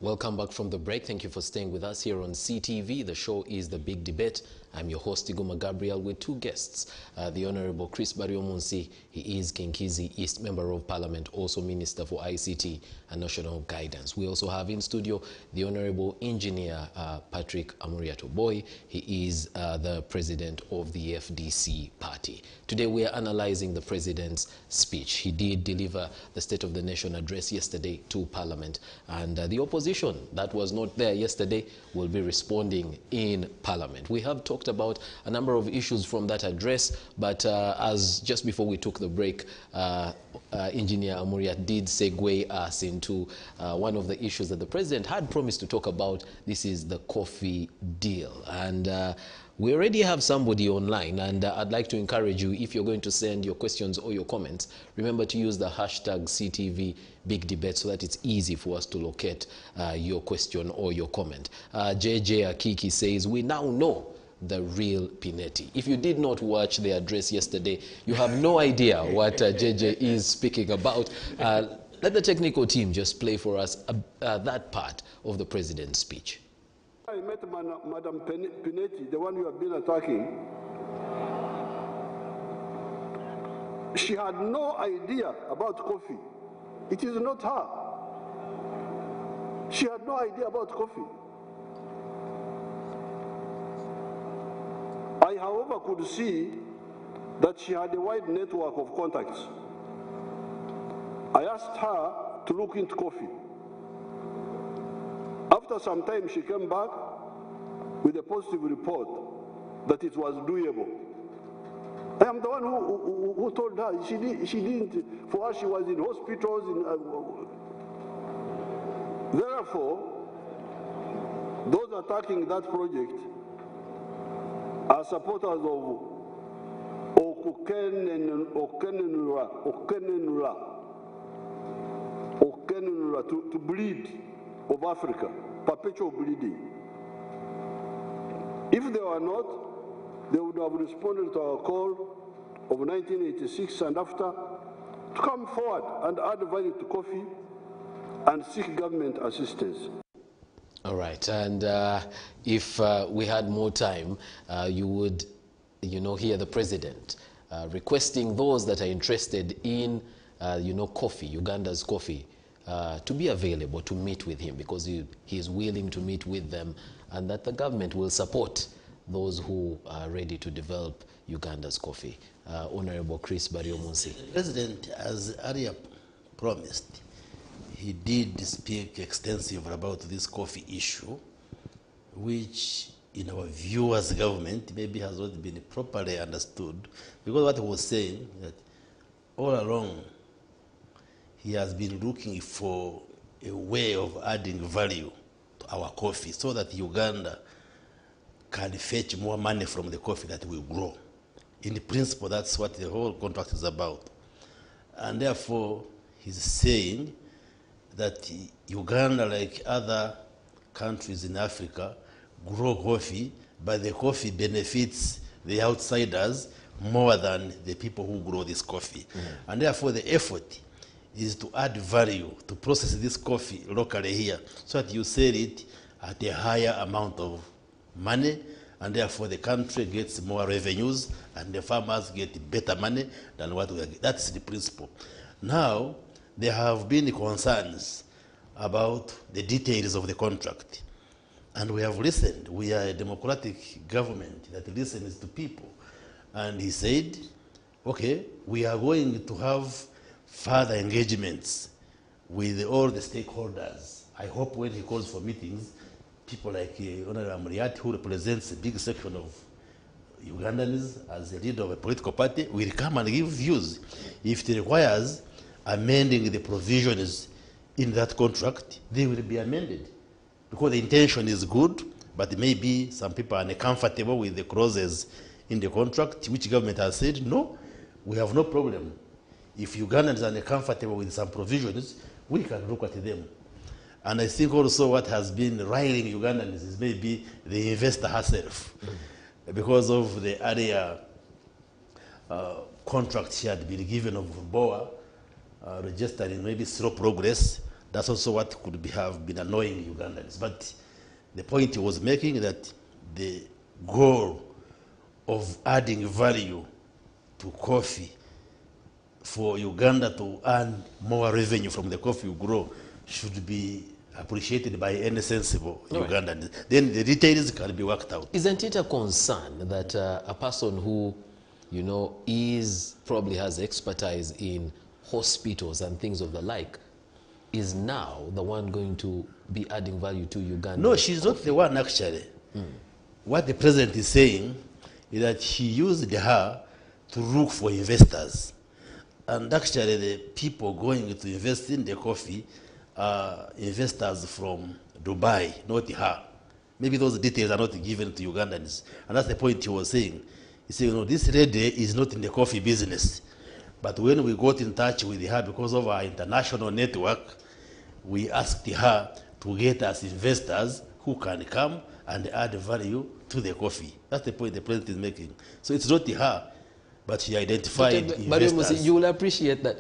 Welcome back from the break. Thank you for staying with us here on CTV. The show is The Big Debate, I'm your host, Iguma Gabriel, with two guests. The Honorable Chris Baryomunsi, he is Kinkizi East Member of Parliament, also Minister for ICT and National Guidance. We also have in studio the Honorable Engineer Patrick Amuriato-Boy. He is the President of the FDC party. Today we are analyzing the President's speech. He did deliver the State of the Nation address yesterday to Parliament, and the opposition that was not there yesterday will be responding in Parliament. We have talked about a number of issues from that address, but as just before we took the break, Engineer Amuria did segue us into one of the issues that the President had promised to talk about. This is the coffee deal. And we already have somebody online, and I'd like to encourage you, if you're going to send your questions or your comments, remember to use the hashtag CTV Big Debate so that it's easy for us to locate your question or your comment. JJ Akiki says, we now know the real Pinetti. If you did not watch the address yesterday, you have no idea what JJ is speaking about. Let the technical team just play for us that part of the President's speech. I met Madam Pinetti, the one you have been attacking. She had no idea about coffee. It is not her. She had no idea about coffee. I, however, could see that she had a wide network of contacts. I asked her to look into coffee. After some time, she came back with a positive report that it was doable. I am the one who told her. She didn't, for her, she was in hospitals. Therefore, those attacking that project are supporters of Okenenura, to bleed of Africa, perpetual bleeding. If they were not, they would have responded to our call of 1986 and after to come forward and add value to coffee and seek government assistance. All right, and if we had more time, you would, hear the President requesting those that are interested in, coffee, Uganda's coffee, to be available to meet with him, because he is willing to meet with them, and that the government will support those who are ready to develop Uganda's coffee. Honorable Chris Baryomunsi. The President, as earlier promised, he did speak extensively about this coffee issue, which in our view as government maybe has not been properly understood, because what he was saying, that all along he has been looking for a way of adding value to our coffee so that Uganda can fetch more money from the coffee that we grow. In principle, that's what the whole contract is about. And therefore, he's saying that Uganda, like other countries in Africa, grow coffee, but the coffee benefits the outsiders more than the people who grow this coffee. And therefore, the effort is to add value, to process this coffee locally here, so that you sell it at a higher amount of money, and therefore the country gets more revenues, and the farmers get better money than what we are getting. That's the principle. Now, there have been concerns about the details of the contract. And we have listened. We are a democratic government that listens to people. And he said, okay, we are going to have further engagements with all the stakeholders. I hope when he calls for meetings, people like Honorable Amuriat, who represents a big section of Ugandans as a leader of a political party, will come and give views. If it requires amending the provisions in that contract, they will be amended. Because the intention is good, but maybe some people are uncomfortable with the clauses in the contract, which government has said, no, we have no problem. If Ugandans are uncomfortable with some provisions, we can look at them. And I think also what has been riling Ugandans is maybe the investor herself. Because of the earlier contract she had been given of BOA, registering maybe slow progress. That's also what could have been annoying Ugandans. But the point he was making that the goal of adding value to coffee for Uganda to earn more revenue from the coffee you grow should be appreciated by any sensible Ugandan. Then the details can be worked out. Isn't it a concern that a person who, you know, probably has expertise in hospitals and things of the like is now the one going to be adding value to Uganda? No, she's not the one actually. What the president is saying is that he used her to look for investors. And actually the people going to invest in the coffee are investors from Dubai, not her. Maybe those details are not given to Ugandans. And that's the point he was saying. He said, you know, this lady is not in the coffee business. But when we got in touch with her because of our international network, we asked her to get us investors who can come and add value to the coffee. That's the point the president is making. So it's not her, but she identified investors. You will appreciate that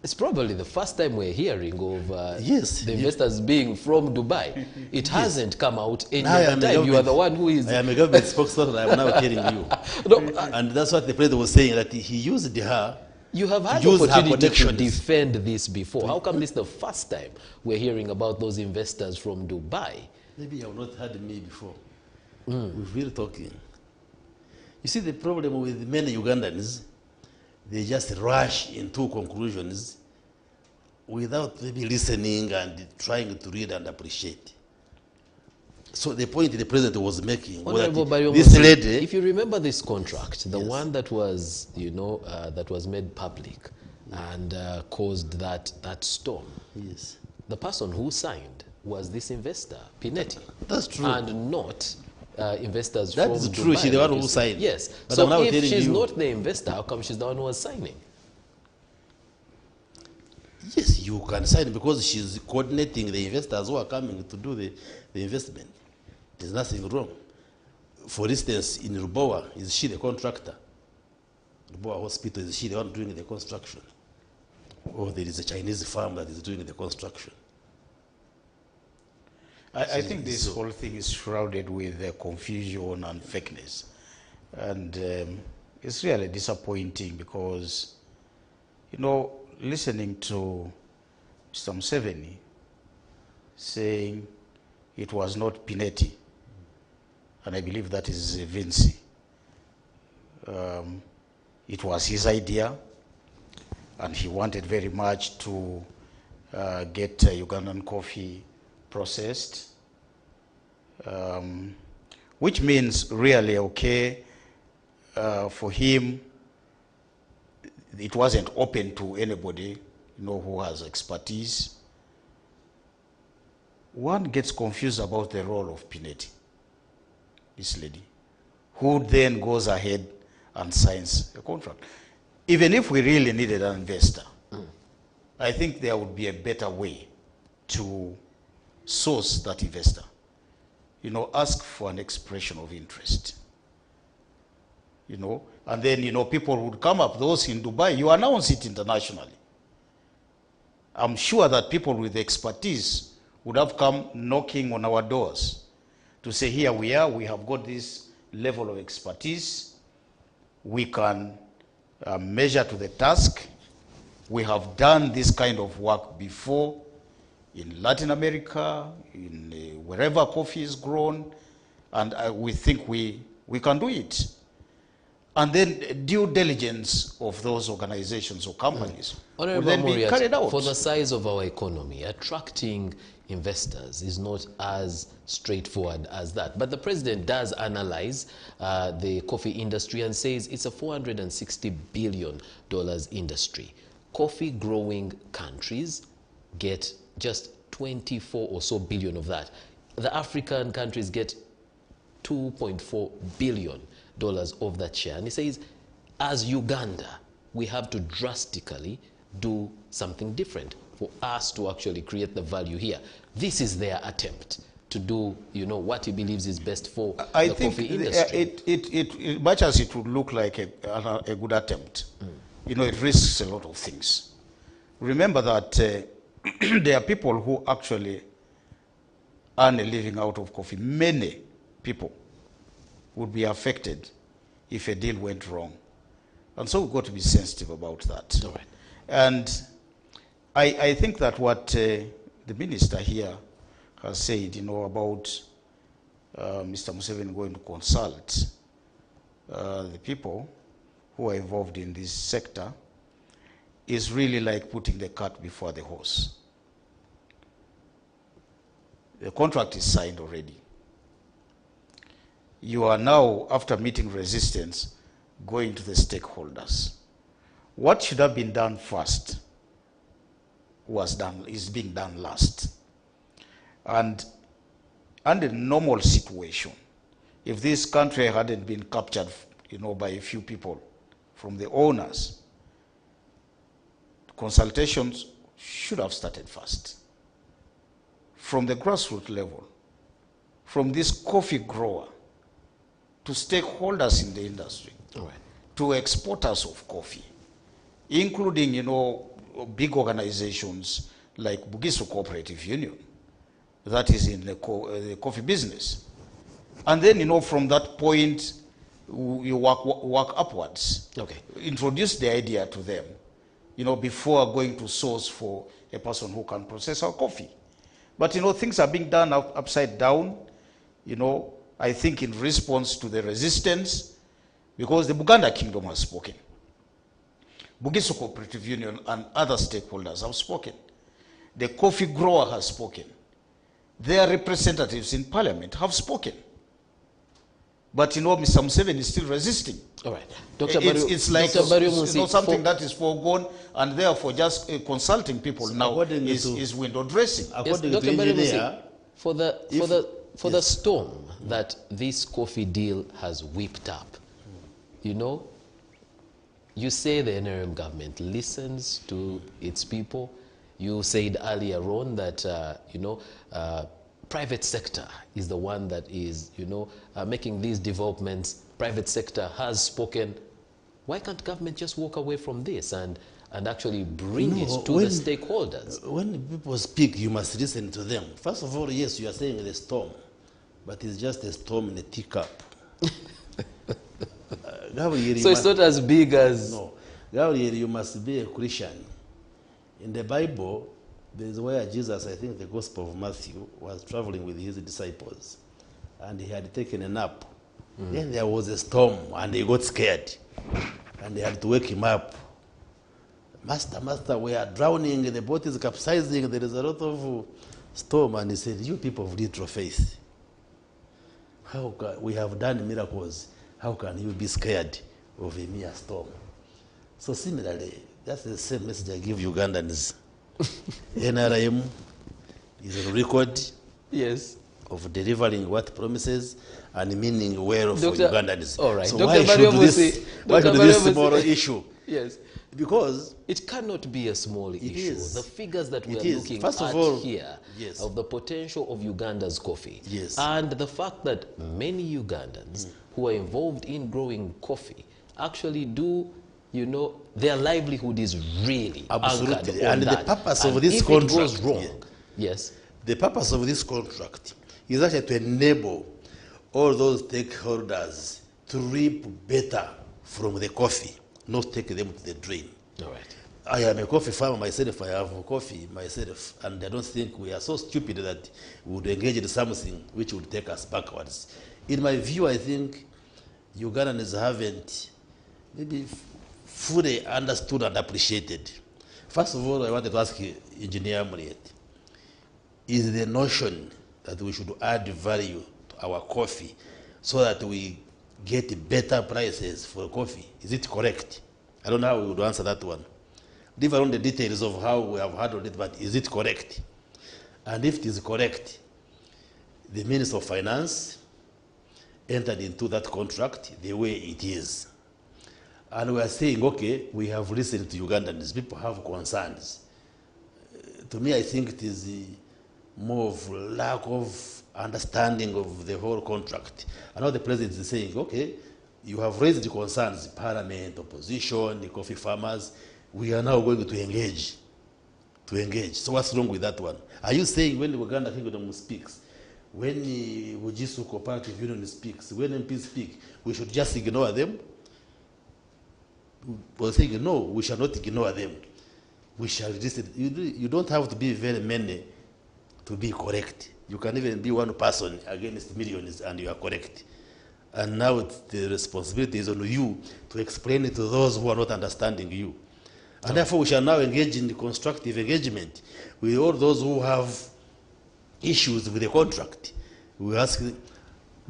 it's probably the first time we're hearing of the investors being from Dubai. It hasn't come out any other time. You are the one who is... I am a government spokesperson, I am now telling you. And that's what the president was saying, that he used her. You have had the opportunity to defend this before. How come this is the first time we're hearing about those investors from Dubai? Maybe you have not heard me before. We've been talking. You see, the problem with many Ugandans, they just rush into conclusions without maybe listening and trying to read and appreciate. So the point the president was making was that this lady... If you remember this contract, the one that was, you know, that was made public and caused that storm. Yes. The person who signed was this investor, Pinetti. That's true. And not investors from Dubai. That's true. She's the one who signed. Yes. But so if she's not the investor, how come she's the one who was signing? Yes, you can sign because she's coordinating the investors who are coming to do the investment. There's nothing wrong. For instance, in Rubowa, is she the contractor? Rubowa Hospital, is she the one doing the construction? Or there is a Chinese firm that is doing the construction? I think this whole thing is shrouded with confusion and fakeness. And it's really disappointing because, you know, listening to Mr. Museveni saying it was not Pinetti, and I believe that is Vinci. It was his idea, and he wanted very much to get Ugandan coffee processed, which means really okay for him. It wasn't open to anybody, you know, who has expertise. One gets confused about the role of Pinetti, this lady, who then goes ahead and signs a contract. Even if we really needed an investor, I think there would be a better way to source that investor. You know, ask for an expression of interest. You know, and then, you know, people would come up, those in Dubai, you announce it internationally. I'm sure that people with expertise would have come knocking on our doors to say, here we are, we have got this level of expertise, we can measure to the task, we have done this kind of work before in Latin America, in wherever coffee is grown, and we think we can do it. And then due diligence of those organizations or companies will then be carried out. For the size of our economy, attracting investors is not as straightforward as that. But the president does analyze the coffee industry and says it's a $460 billion industry. Coffee growing countries get just 24 or so billion of that. The African countries get $2.4 billion of that share. And he says, as Uganda, we have to drastically do something different for us to actually create the value here. This is their attempt to do, you know, what he believes is best for the coffee industry. Much as it would look like a good attempt, you know, it risks a lot of things. Remember that there are people who actually earn a living out of coffee. Many people would be affected if a deal went wrong. And so we've got to be sensitive about that. All right. And I think that what the minister here has said, about Mr. Museveni going to consult the people who are involved in this sector is really like putting the cart before the horse. The contract is signed already. You are now, after meeting resistance, going to the stakeholders. What should have been done first is being done last. And under normal situation, if this country hadn't been captured, by a few people from the owners, consultations should have started first. From the grassroots level, from this coffee grower to stakeholders in the industry, All right. to exporters of coffee, including, big organizations like Bugisu Cooperative Union, that is in the coffee business. And then, from that point, you work upwards. Okay. Introduce the idea to them, before going to source for a person who can process our coffee. But, things are being done upside down, I think in response to the resistance, because the Buganda Kingdom has spoken. Bugisu Cooperative Union and other stakeholders have spoken. The coffee grower has spoken. Their representatives in parliament have spoken. But Mr. Museveni is still resisting. All right. It's like something that is foregone, and therefore just consulting people now is window dressing. Yes, Dr. Barimusi, for the storm that this coffee deal has whipped up, you say the NRM government listens to its people. You said earlier on that private sector is the one that is making these developments. Private sector has spoken. Why can't government just walk away from this and actually bring it to the stakeholders? When people speak, you must listen to them. First of all, yes, you are saying the storm, but it's just a storm in a teacup. So it's not as big as... No. Gabriel, you must be a Christian. In the Bible, there is where Jesus, I think the Gospel of Matthew, was traveling with his disciples, and he had taken a nap. Then there was a storm, and he got scared, and they had to wake him up. Master, we are drowning, the boat is capsizing, there is a lot of storm. And he said, you people of little faith, how can, we have done miracles, how can you be scared of a mere storm? So similarly, that's the same message I give Ugandans. NRM is a record of delivering what promises and meaning well for Ugandans. All right. So Dr. why should this small issue? Yes. Because it cannot be a small issue. Is. The figures that we are looking First at of all, here of the potential of Uganda's coffee, Yes. and the fact that many Ugandans who are involved in growing coffee actually do, their livelihood is really anchored on and that. the purpose And of this if contract, it goes wrong, the purpose of this contract is actually to enable all those stakeholders to reap better from the coffee, not take them to the drain. All right. I am a coffee farmer myself, I have coffee myself, and I don't think we are so stupid that we would engage in something which would take us backwards. In my view, I think Ugandans haven't maybe fully understood and appreciated. First of all, I wanted to ask Engineer Muriet, is the notion that we should add value to our coffee so that we get better prices for coffee, is it correct? I don't know how we would answer that one. Leave alone the details of how we have handled it, but is it correct? And if it is correct, the Minister of Finance entered into that contract the way it is. And we are saying, okay, we have listened to Ugandans, people have concerns. To me, I think it is more of lack of understanding of the whole contract. And now the president is saying, okay, you have raised the concerns, parliament, opposition, the coffee farmers, we are now going to engage. So what's wrong with that one? Are you saying when the Uganda Kingdom speaks, when Bugisu Cooperative Union speaks, when MPs speak, we should just ignore them? We're saying, no, we shall not ignore them. We shall listen. You don't have to be very many to be correct. You can even be one person against millions and you are correct. And now the responsibility is on you to explain it to those who are not understanding you. And therefore we shall now engage in constructive engagement with all those who have issues with the contract. We ask,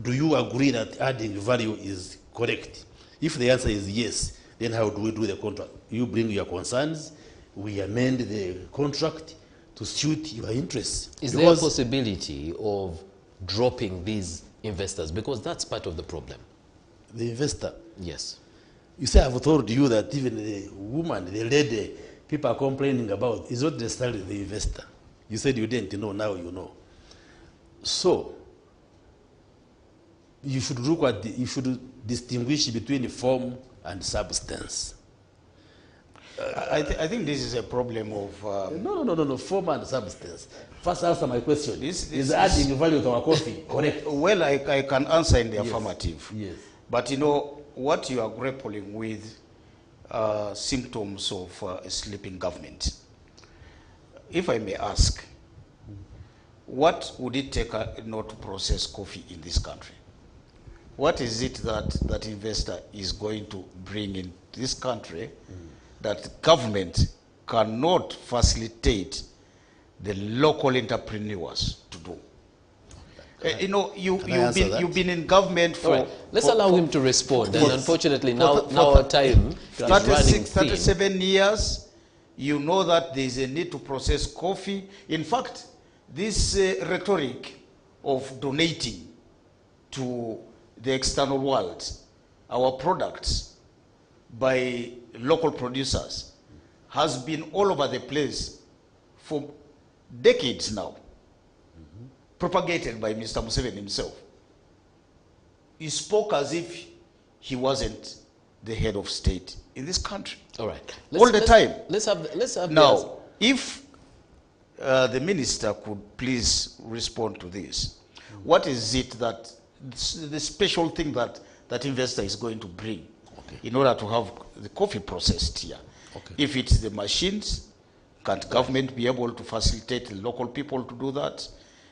do you agree that adding value is correct? If the answer is yes, then how do we do the contract? You bring your concerns, we amend the contract to suit your interests. Is there a possibility of dropping these investors? Because that's part of the problem. The investor? Yes. You say, I've told you that even the woman, the lady, people are complaining about is not necessarily the investor. You said you didn't know, now you know. So, you should look at you should distinguish between form and substance. I think this is a problem of... No, form and substance. First answer my question. Is adding value to our coffee correct? Well, I can answer in the affirmative. Yes. But you know, what you are grappling with symptoms of a sleeping government. If I may ask, what would it take not to process coffee in this country? What is it that investor is going to bring in this country that government cannot facilitate the local entrepreneurs to do? You know, you've been in government for... Right. Let's allow him to respond. And unfortunately, now our time is running thin. 37 years, you know that there is a need to process coffee. In fact, this rhetoric of donating to the external world our products by local producers has been all over the place for decades now, propagated by Mr. Museveni himself. He spoke as if he wasn't the head of state in this country. All right. All the time. Let's have now, if the minister could please respond to this. What is it that, the special thing that investor is going to bring in order to have the coffee processed here? If it's the machines, can't government be able to facilitate the local people to do that?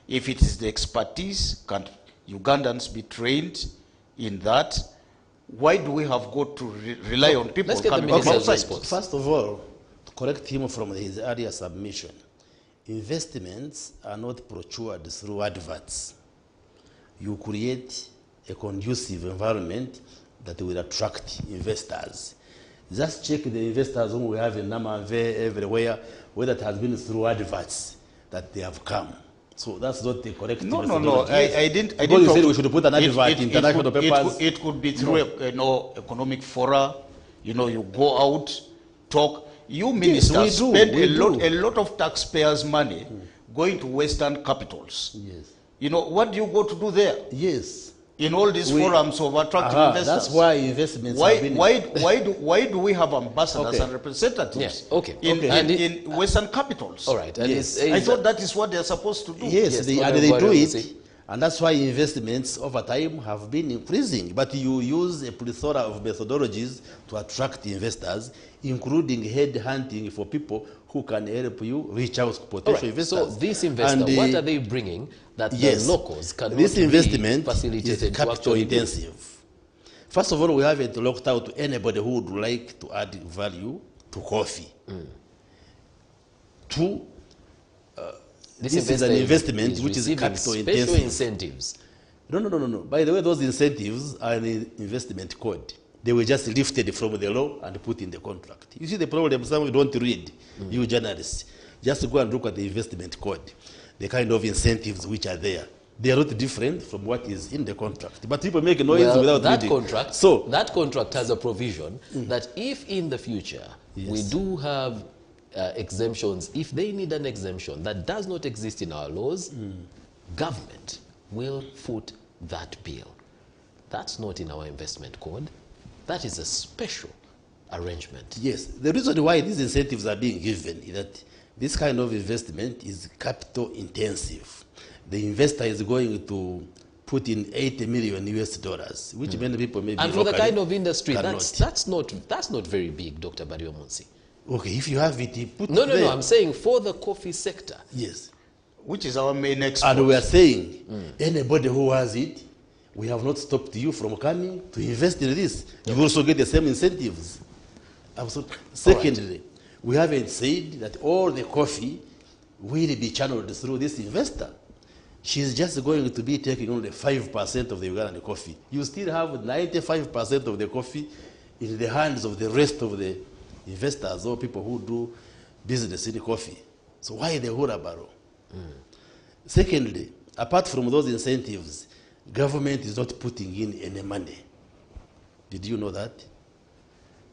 If it is the expertise, can't Ugandans be trained in that? Why do we have got to rely on people coming from outside? First of all, to correct him from his earlier submission, investments are not procured through adverts. You create a conducive environment that will attract investors. Just check the investors whom we have in Namave everywhere, whether it has been through adverts that they have come. So that's not the correct No. I didn't. You said we should put an advert in international papers. It could be through economic fora. You know, you go out, talk. You ministers spend a lot of taxpayers' money going to Western capitals. Yes. You know, what do you go to do there? Yes. In all these forums of attracting investors. That's why investments have been... Why do we have ambassadors and representatives in Western capitals? All right. And yes. I thought that is what they're supposed to do. Yes, they do it. And that's why investments over time have been increasing. But you use a plethora of methodologies to attract investors, including head hunting for people who can help you reach out to potential investors. So this investor, what are they bringing that the locals cannot this investment be facilitated is capital intensive. First of all, we haven't locked out anybody who would like to add value to coffee. Two, this is an investment which is capital intensive. Special incentives. No. By the way, those incentives are in the investment code. They were just lifted from the law and put in the contract. You see the problem, some of you don't read, you journalists. Just go and look at the investment code, the kind of incentives which are there. They are not different from what is in the contract. But people make noise without reading. That contract has a provision that if in the future we do have exemptions, if they need an exemption that does not exist in our laws, government will foot that bill. That's not in our investment code. That is a special arrangement. Yes. The reason why these incentives are being given is that This kind of investment is capital intensive. The investor is going to put in $80 million, which many people maybe And for the kind of industry, cannot. that's not very big, Dr. Baryomunsi. Okay, if you have it, you put No, it no, there. no, I'm saying for the coffee sector. Yes. Which is our main export. And we are saying, anybody who has it, we have not stopped you from coming to invest in this. You also get the same incentives. Absolutely. Secondly, we haven't said that all the coffee will be channeled through this investor. She's just going to be taking only 5% of the Ugandan coffee. You still have 95% of the coffee in the hands of the rest of the investors or people who do business in coffee. So why the wheelbarrow? Secondly, apart from those incentives, government is not putting in any money. Did you know that?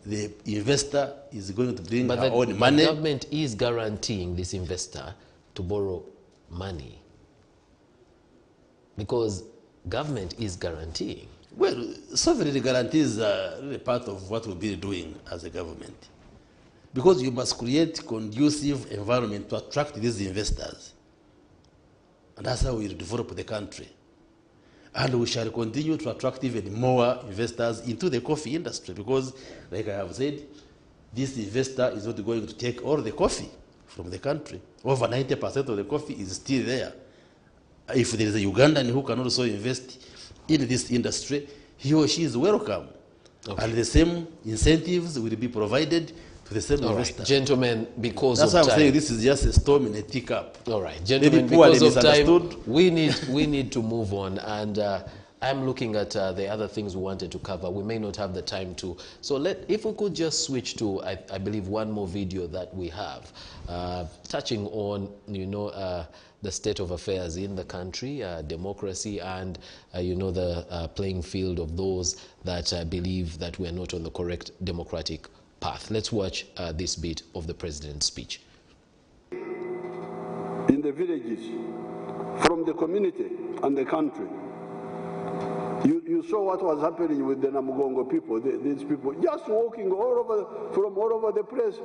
The investor is going to bring her own money. The government is guaranteeing this investor to borrow money. Because government is guaranteeing. Well, sovereignty guarantees are really part of what we'll be doing as a government. Because you must create conducive environment to attract these investors. And that's how we develop the country. And we shall continue to attract even more investors into the coffee industry because, like I have said, this investor is not going to take all the coffee from the country. Over 90% of the coffee is still there. If there is a Ugandan who can also invest in this industry, he or she is welcome. Okay. And the same incentives will be provided to the same investor. Right. Gentlemen, because that's of time. That's why I'm saying this is just a storm in a teacup. All right, gentlemen, because of time, we need to move on. And I'm looking at the other things we wanted to cover. We may not have the time to. So if we could just switch to, I believe, one more video that we have, touching on, the state of affairs in the country, democracy, and the playing field of those that believe that we are not on the correct democratic path. Let's watch this bit of the president's speech. In the villages, from the community and the country, you saw what was happening with the Namugongo people. These people just walking from all over the place.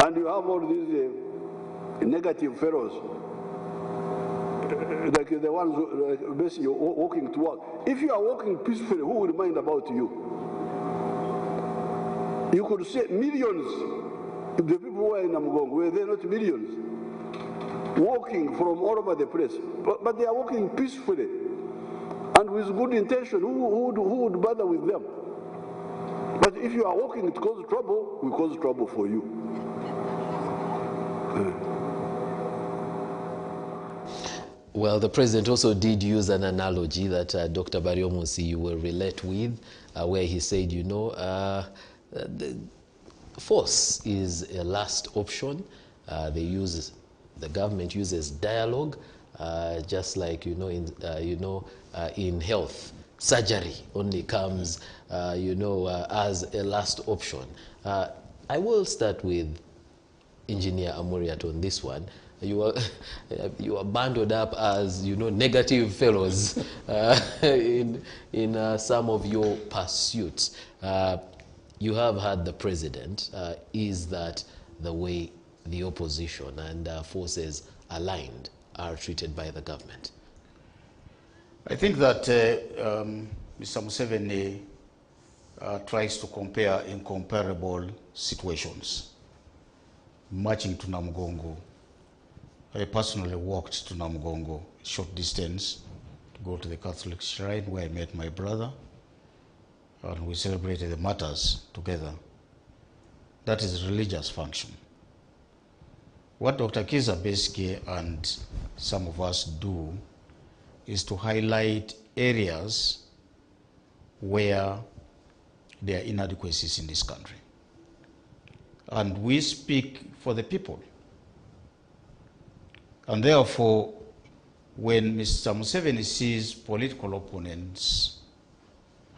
And you have all these negative fellows, like the ones who basically walking to work. If you are walking peacefully, who will mind about you? You could say millions. The people who are in Namugongo, were they not millions? Walking from all over the place. But they are walking peacefully and with good intention. Who would bother with them? But if you are walking to cause trouble, we cause trouble for you. Well, the president also did use an analogy that Dr. Baryomunsi you will relate with, where he said, the force is a last option. The government uses dialogue, just like in health, surgery only comes as a last option. I will start with Engineer Amuriat on this one. You are bundled up as negative fellows in some of your pursuits. You have had the president. Is that the way the opposition and forces aligned are treated by the government? I think that Mr. Museveni tries to compare incomparable situations. Marching to Namugongo, I personally walked to Namugongo, short distance, to go to the Catholic shrine where I met my brother, and we celebrated the matters together. That is a religious function. What Dr. Kizza Besigye and some of us do is to highlight areas where there are inadequacies in this country. And we speak for the people. And therefore, when Mr. Museveni sees political opponents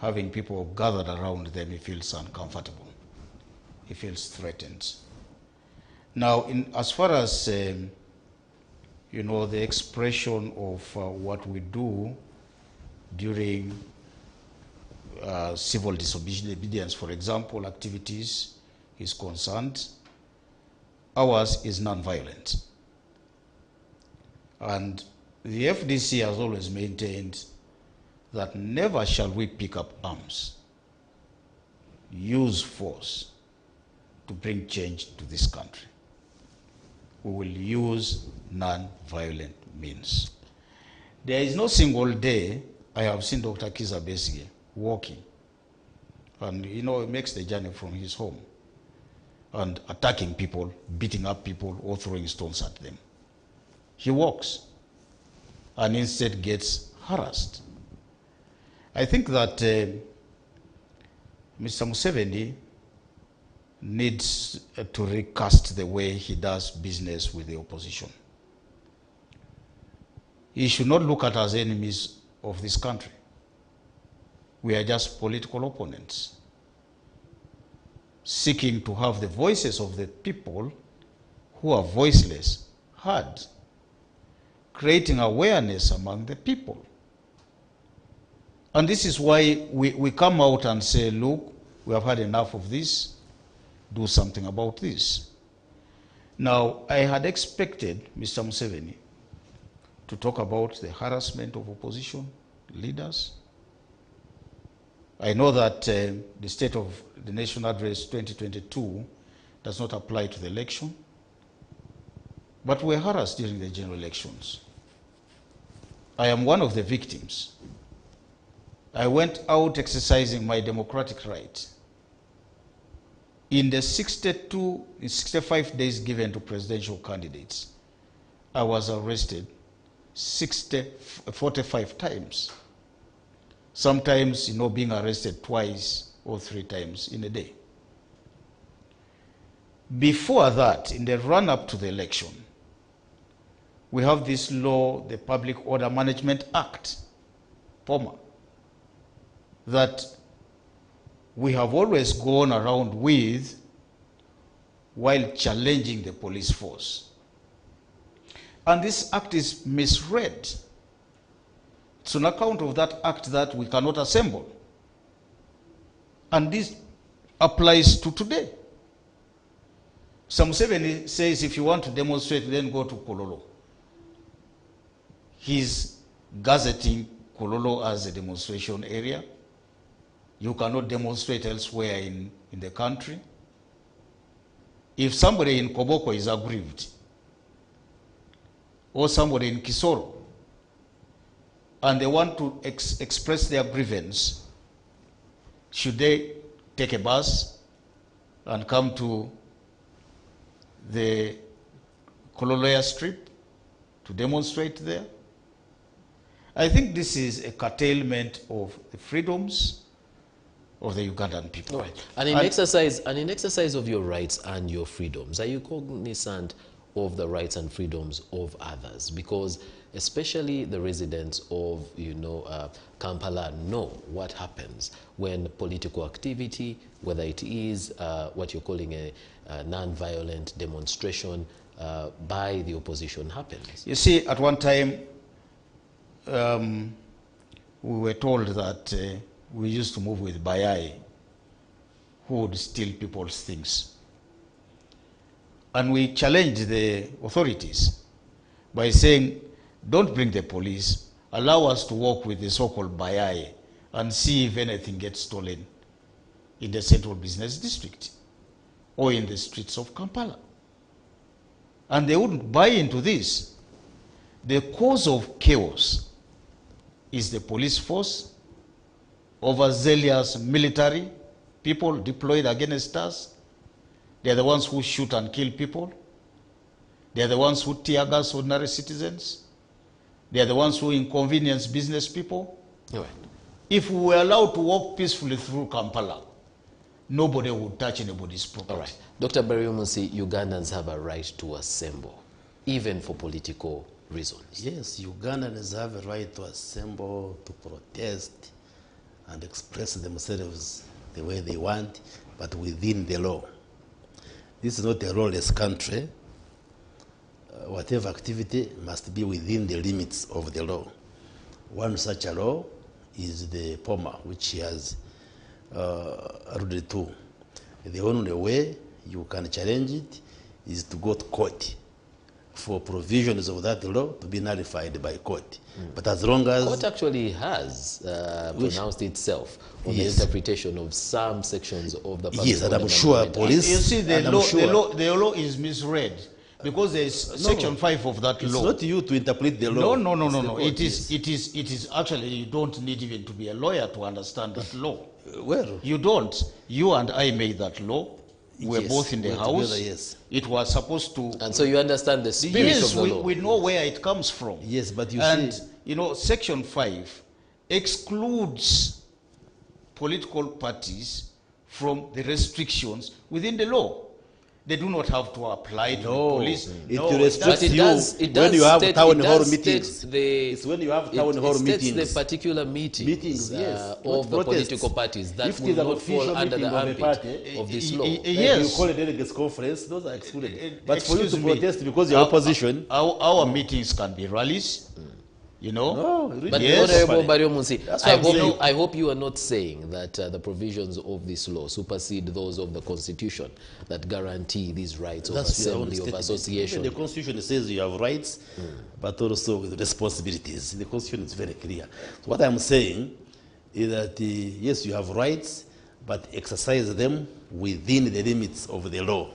having people gathered around them, he feels uncomfortable. He feels threatened. Now, as far as the expression of what we do during civil disobedience, for example, activities, is concerned, ours is non-violent. And the FDC has always maintained that never shall we pick up arms, use force to bring change to this country. We will use non-violent means. There is no single day I have seen Dr. Kizza Besigye walking, and he makes the journey from his home and attacking people, beating up people, or throwing stones at them. He walks and instead gets harassed. I think that Mr. Museveni needs to recast the way he does business with the opposition. He should not look at us as enemies of this country. We are just political opponents, seeking to have the voices of the people who are voiceless heard, creating awareness among the people. And this is why we come out and say, look, we have had enough of this, do something about this. Now, I had expected Mr. Museveni to talk about the harassment of opposition leaders. I know that the State of the Nation Address 2022 does not apply to the election, but we were harassed during the general elections. I am one of the victims. I went out exercising my democratic right. In the 65 days given to presidential candidates, I was arrested 45 times. Sometimes, being arrested twice or 3 times in a day. Before that, in the run-up to the election, we have this law, the Public Order Management Act, POMA, that we have always gone around with while challenging the police force. And this act is misread. It's on account of that act that we cannot assemble. And this applies to today. Museveni says if you want to demonstrate, then go to Kololo. He's gazetting Kololo as a demonstration area. You cannot demonstrate elsewhere in the country. If somebody in Koboko is aggrieved, or somebody in Kisoro, and they want to express their grievance, should they take a bus and come to the Kololo Strip to demonstrate there? I think this is a curtailment of the freedoms of the Ugandan people. Right. And in exercise of your rights and your freedoms, are you cognizant of the rights and freedoms of others? Because especially the residents of Kampala know what happens when political activity, whether it is what you're calling a non-violent demonstration by the opposition, happens. You see, at one time we were told that we used to move with Bayai, who would steal people's things. And we challenged the authorities by saying, don't bring the police, allow us to walk with the so-called Bayai and see if anything gets stolen in the central business district or in the streets of Kampala. And they wouldn't buy into this. The cause of chaos is the police force, overzealous military people deployed against us. They are the ones who shoot and kill people. They are the ones who tear gas ordinary citizens. They are the ones who inconvenience business people. Right. If we were allowed to walk peacefully through Kampala, nobody would touch anybody's property. All right. Dr. Bariumusi, Ugandans have a right to assemble, even for political reasons. Yes, Ugandans have a right to assemble, to protest, and express themselves the way they want, but within the law. This is not a lawless country. Whatever activity must be within the limits of the law. One such a law is the POMA, which he has alluded to. The only way you can challenge it is to go to court for provisions of that law to be nullified by court. But as long as... Court actually has pronounced itself on the Yes. interpretation of some sections of the public Yes, and order I'm sure management Act. police... You see, the and I'm law, sure- the law is misread because there is section 5 of that It's law. not you to interpret the law. No. It's the No. court, It yes. is actually, you don't need even to be a lawyer to understand that law. Well, You don't. You and I made that law. We're Yes, both in the we're house. together, yes. It was supposed to... And so you understand the spirit Yes, of the law. we know where it comes from. yes, but you And, see... you know, section 5 excludes political parties from the restrictions within the law. They do not have to apply to the police. It No, restricts But it you does, it does when you have state, town it hall does meetings. state the, It's when you have town hall it states meetings. the particular meetings, Yes, of the not protests. political parties that If it will is an not fall official under the meeting of a ambit party, of this law. Like Yes. you call a delegates conference, those are excluded. But for you Excuse to me. protest because you're opposition... Our meetings can be rallies, you know. No, really. But Yes. Honorable Barrio Munsi, That's what I'm saying. I hope you are not saying that the provisions of this law supersede those of the Constitution that guarantee these rights of That's your own assembly, of statement. association. Even the Constitution says you have rights, but also with responsibilities. The Constitution is very clear. So what I'm saying is that, yes, you have rights, but exercise them within the limits of the law.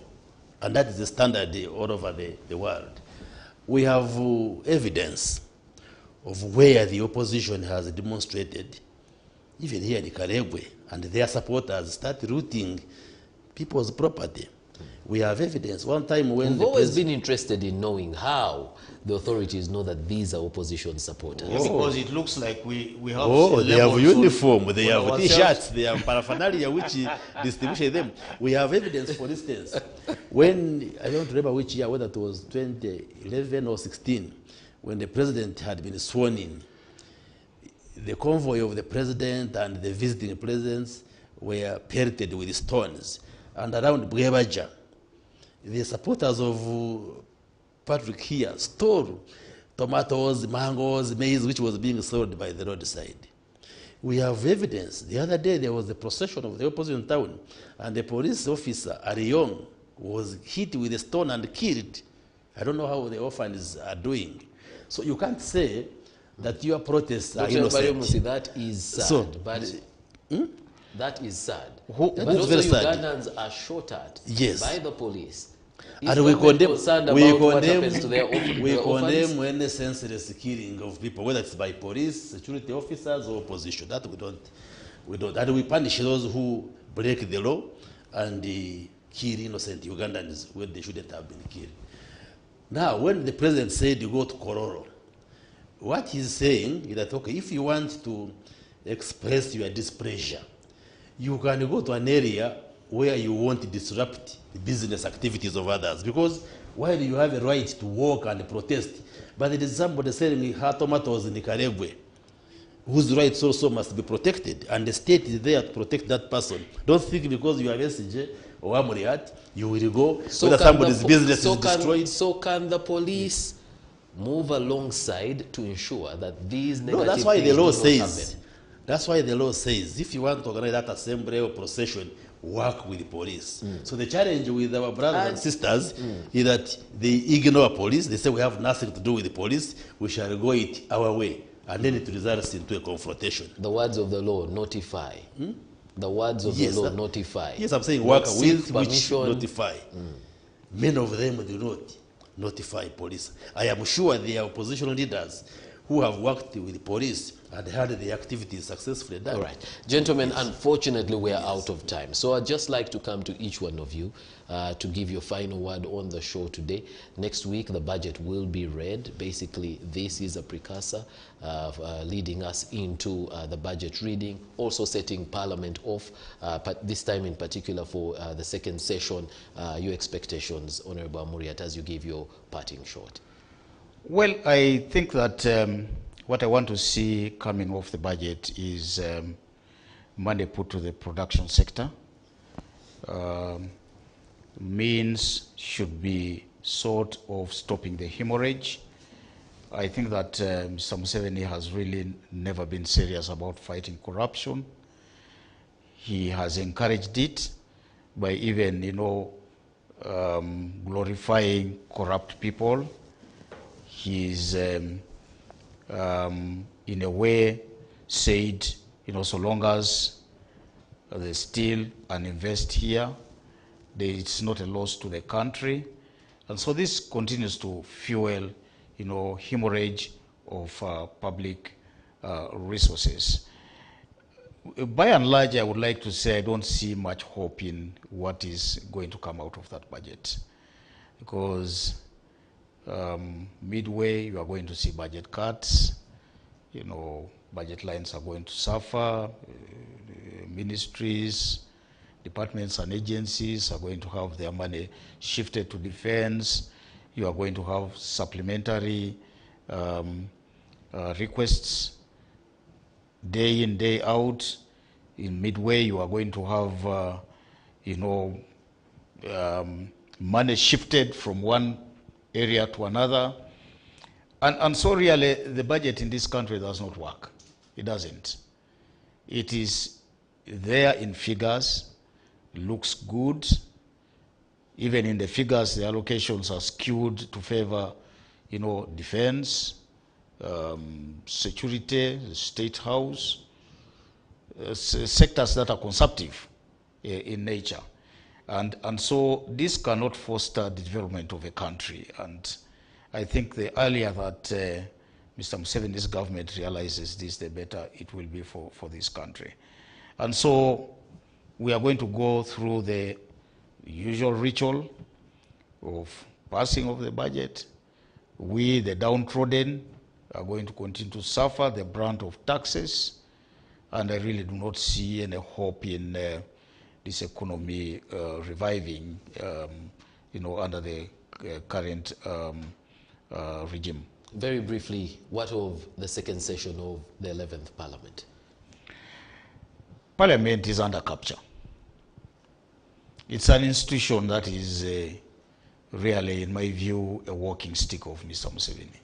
And that is the standard all over the world. We have evidence of where the opposition has demonstrated, even here in Karegwe, and their supporters start looting people's property. We have evidence. One time when We've always been interested in knowing how the authorities know that these are opposition supporters. Because it looks like we have... they have labels uniform, on- they on have ourselves. T-shirts, they have paraphernalia which distinguishes them. We have evidence, for instance, when, I don't remember which year, whether it was 2011 or 16, when the president had been sworn in, the convoy of the president and the visiting presidents were pelted with stones. And around Bwebaja, the supporters of Patrick here stole tomatoes, mangoes, maize, which was being sold by the roadside. We have evidence. The other day there was a procession of the opposition town, and the police officer, Ariong, was hit with a stone and killed. I don't know how the orphans are doing. So you can't say that your protests are Dr. Barrio innocent. Musi, that is sad, So, but that is sad. Who- That that's also very sad. Ugandans are shot at Yes. by the police. Is And we government condemn, concerned about what happens to their we their orphans? condemn any senseless killing of people, whether it's by police, security officers, or opposition. That we don't. And we punish those who break the law and kill innocent Ugandans when they shouldn't have been killed. Now, when the president said you go to Kororo, what he's saying is that, okay, if you want to express your displeasure, you can go to an area where you won't disrupt the business activities of others. Because while you have a right to walk and protest, but there is somebody selling her tomatoes in Karegwe, whose rights also must be protected, and the state is there to protect that person. Don't think because you have SJ or Amuriat, you will go whether somebody's business is destroyed. So can the police move alongside to ensure that these negative No, that's why the things law do not says. happen? That's why the law says if you want to organize that assembly or procession, work with the police. So the challenge with our brothers and sisters is that they ignore police. They say we have nothing to do with the police. We shall go it our way, and then it results into a confrontation. The words of the law notify. The words of the law notify. Yes, I'm saying Not work seek with, which permission. notify. Many of them do not notify police. I am sure there are opposition leaders who have worked with the police and had the activities successfully done. All right. Gentlemen, unfortunately, we are out of time. So I'd just like to come to each one of you to give your final word on the show today. Next week, the budget will be read. Basically, this is a precursor leading us into the budget reading, also setting Parliament off, but this time in particular for the second session. Your expectations, Honorable Amuriat, as you give your parting shot. Well, I think that what I want to see coming off the budget is money put to the production sector. Means should be sort of stopping the hemorrhage. I think that Mr. Museveni has really never been serious about fighting corruption. He has encouraged it by even, glorifying corrupt people. He's in a way said, so long as they steal and invest here, it's not a loss to the country. And so this continues to fuel, hemorrhage of public resources. By and large, I would like to say I don't see much hope in what is going to come out of that budget, because midway you are going to see budget cuts, budget lines are going to suffer, ministries, departments and agencies are going to have their money shifted to defense. You are going to have supplementary requests day in, day out. In midway, you are going to have, money shifted from one area to another. And so really, the budget in this country does not work. It doesn't. It is there in figures, looks good. Even in the figures, the allocations are skewed to favor, defense, security, the State House, sectors that are consumptive in nature. And so this cannot foster the development of a country. And I think the earlier that Mr. Museveni's government realizes this, the better it will be for this country. And so we are going to go through the usual ritual of passing of the budget. We, the downtrodden, are going to continue to suffer the brunt of taxes, and I really do not see any hope in this economy reviving, under the current regime. Very briefly, what of the second session of the 11th Parliament? Parliament is under capture. It's an institution that is really, in my view, a walking stick of Mr. Museveni.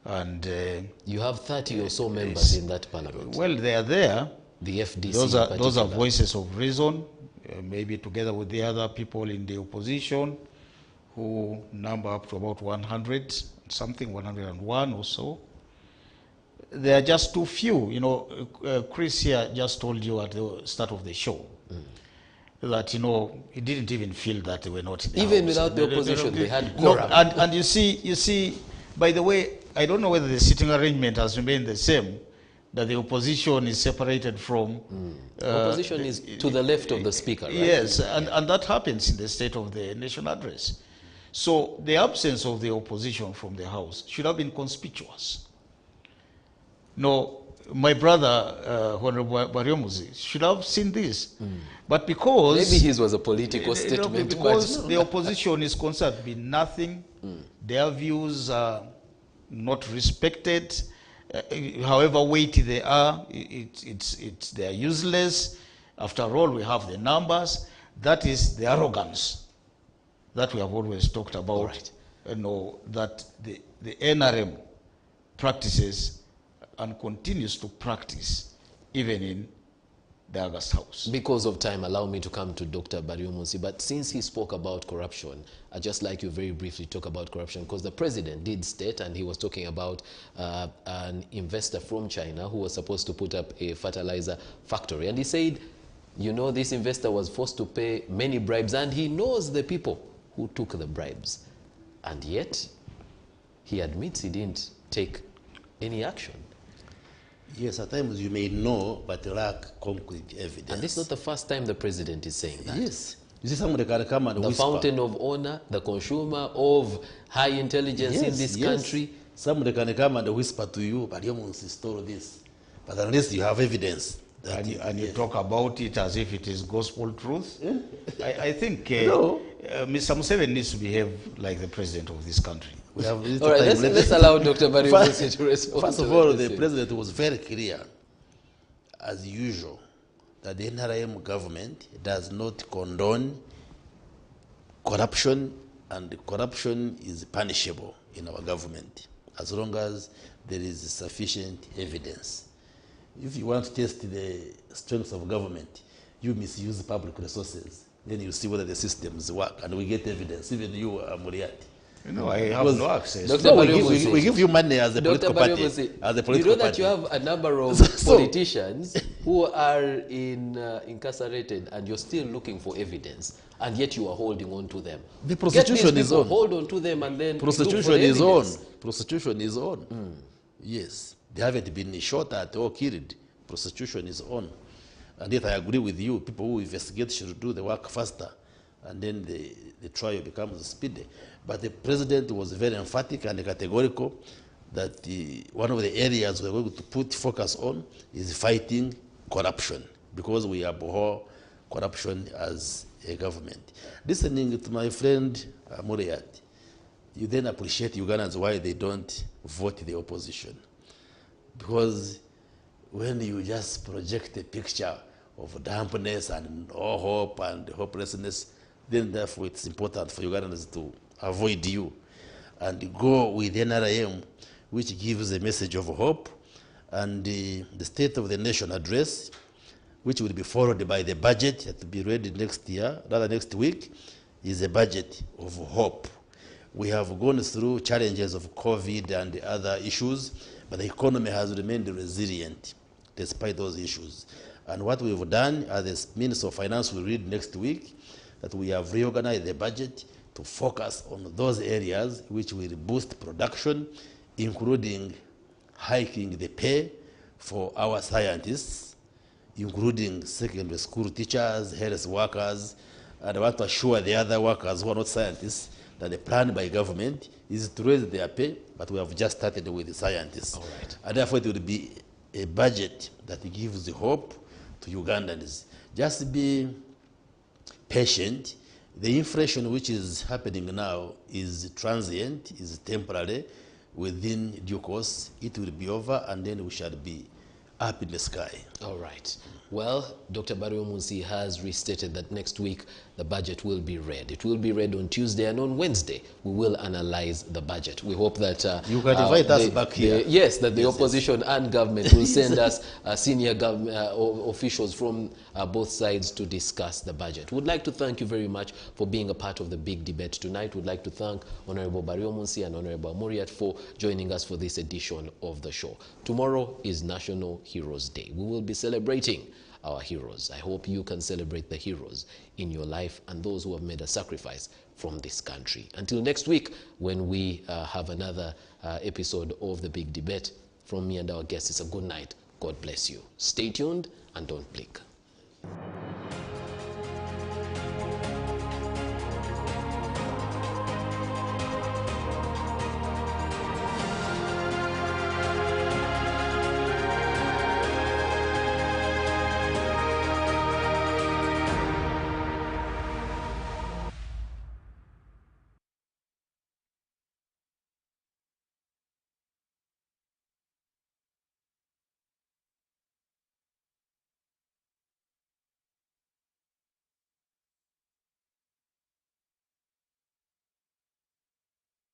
And you have 30 or so members in that parliament. Well, they are there. The FDC. Those are voices of reason, maybe together with the other people in the opposition, who number up to about 100 something, 101 or so. They are just too few. Chris here just told you at the start of the show that he didn't even feel that they were not in the even house. Without the opposition, they had quorum. And you see, by the way, I don't know whether the sitting arrangement has remained the same, that the opposition is separated from... opposition is to the left of the speaker, right? Yes, and that happens in the State of the Nation address. So the absence of the opposition from the House should have been conspicuous. No, my brother, Honorable Baryomuzi, should have seen this. But because... Maybe his was a political statement. Because the opposition is considered to be nothing, their views are not respected, however weighty they are, they are useless. After all, we have the numbers. That is the arrogance that we have always talked about. Right. That the NRM practices and continues to practice even in the August House. Because of time, allow me to come to Dr. Baryomuzi. But since he spoke about corruption, I'd just like you very briefly talk about corruption, because the president did state, and he was talking about an investor from China who was supposed to put up a fertilizer factory. And he said, this investor was forced to pay many bribes, and he knows the people who took the bribes. And yet, he admits he didn't take any action. Yes, at times you may know, but lack concrete evidence. And this is not the first time the president is saying that. Yes. You see, somebody can come and whisper. The fountain of honor, the consumer of high intelligence in this country. Somebody can come and whisper to you, but you must stole this. But unless you have evidence. And you talk about it as if it is gospel truth. Yeah. I think Mr. Museveni needs to behave like the president of this country. We have all right, let's allow Dr. Baryomuzi to respond. First of all, the president was very clear, as usual, that the NRM government does not condone corruption, and corruption is punishable in our government as long as there is sufficient evidence. If you want to test the strength of government, you misuse public resources, then you see whether the systems work, and we get evidence. Even you, Muriati. No, I have no access. No, we give you money as a political party. As a political you know that party. you have a number of politicians who are incarcerated, and you're still looking for evidence, and yet you are holding on to them. The prostitution is on. Hold on to them, and then prostitution is on. Prostitution is on. Yes, they haven't been shot at or killed. Prostitution is on, and yet I agree with you. People who investigate should do the work faster, and then the trial becomes speedy. But the president was very emphatic and categorical that one of the areas we're going to put focus on is fighting corruption, because we abhor corruption as a government. Listening to my friend Muriati, you then appreciate Ugandans why they don't vote the opposition. Because when you just project a picture of dampness and no hope and hopelessness, then therefore it's important for Ugandans to avoid you and go with NRM, which gives a message of hope, and the State of the Nation address, which will be followed by the budget that will be ready next year, rather next week, is a budget of hope. We have gone through challenges of COVID and other issues, but the economy has remained resilient despite those issues. And what we've done, as the Minister of Finance will read next week, that we have reorganized the budget to focus on those areas which will boost production, including hiking the pay for our scientists, including secondary school teachers, health workers, and I want to assure the other workers who are not scientists that the plan by government is to raise their pay, but we have just started with the scientists. All right. And therefore it will be a budget that gives hope to Ugandans. Just be patient. The inflation which is happening now is transient, is temporary. Within due course, it will be over, and then we shall be up in the sky. All right. Well, Dr. Barry Omunsi has restated that next week the budget will be read. It will be read on Tuesday, and on Wednesday we will analyze the budget. We hope that you can invite us back here. Yes, that the opposition and government will send us senior government officials from both sides to discuss the budget. We'd like to thank you very much for being a part of the big debate tonight. We'd like to thank Honorable Barry Omunsi and Honorable Muriat for joining us for this edition of the show. Tomorrow is National Heroes Day. We will be celebrating our heroes. I hope you can celebrate the heroes in your life and those who have made a sacrifice from this country. Until next week, when we have another episode of The Big Debate, from me and our guests, it's a good night. God bless you. Stay tuned and don't blink.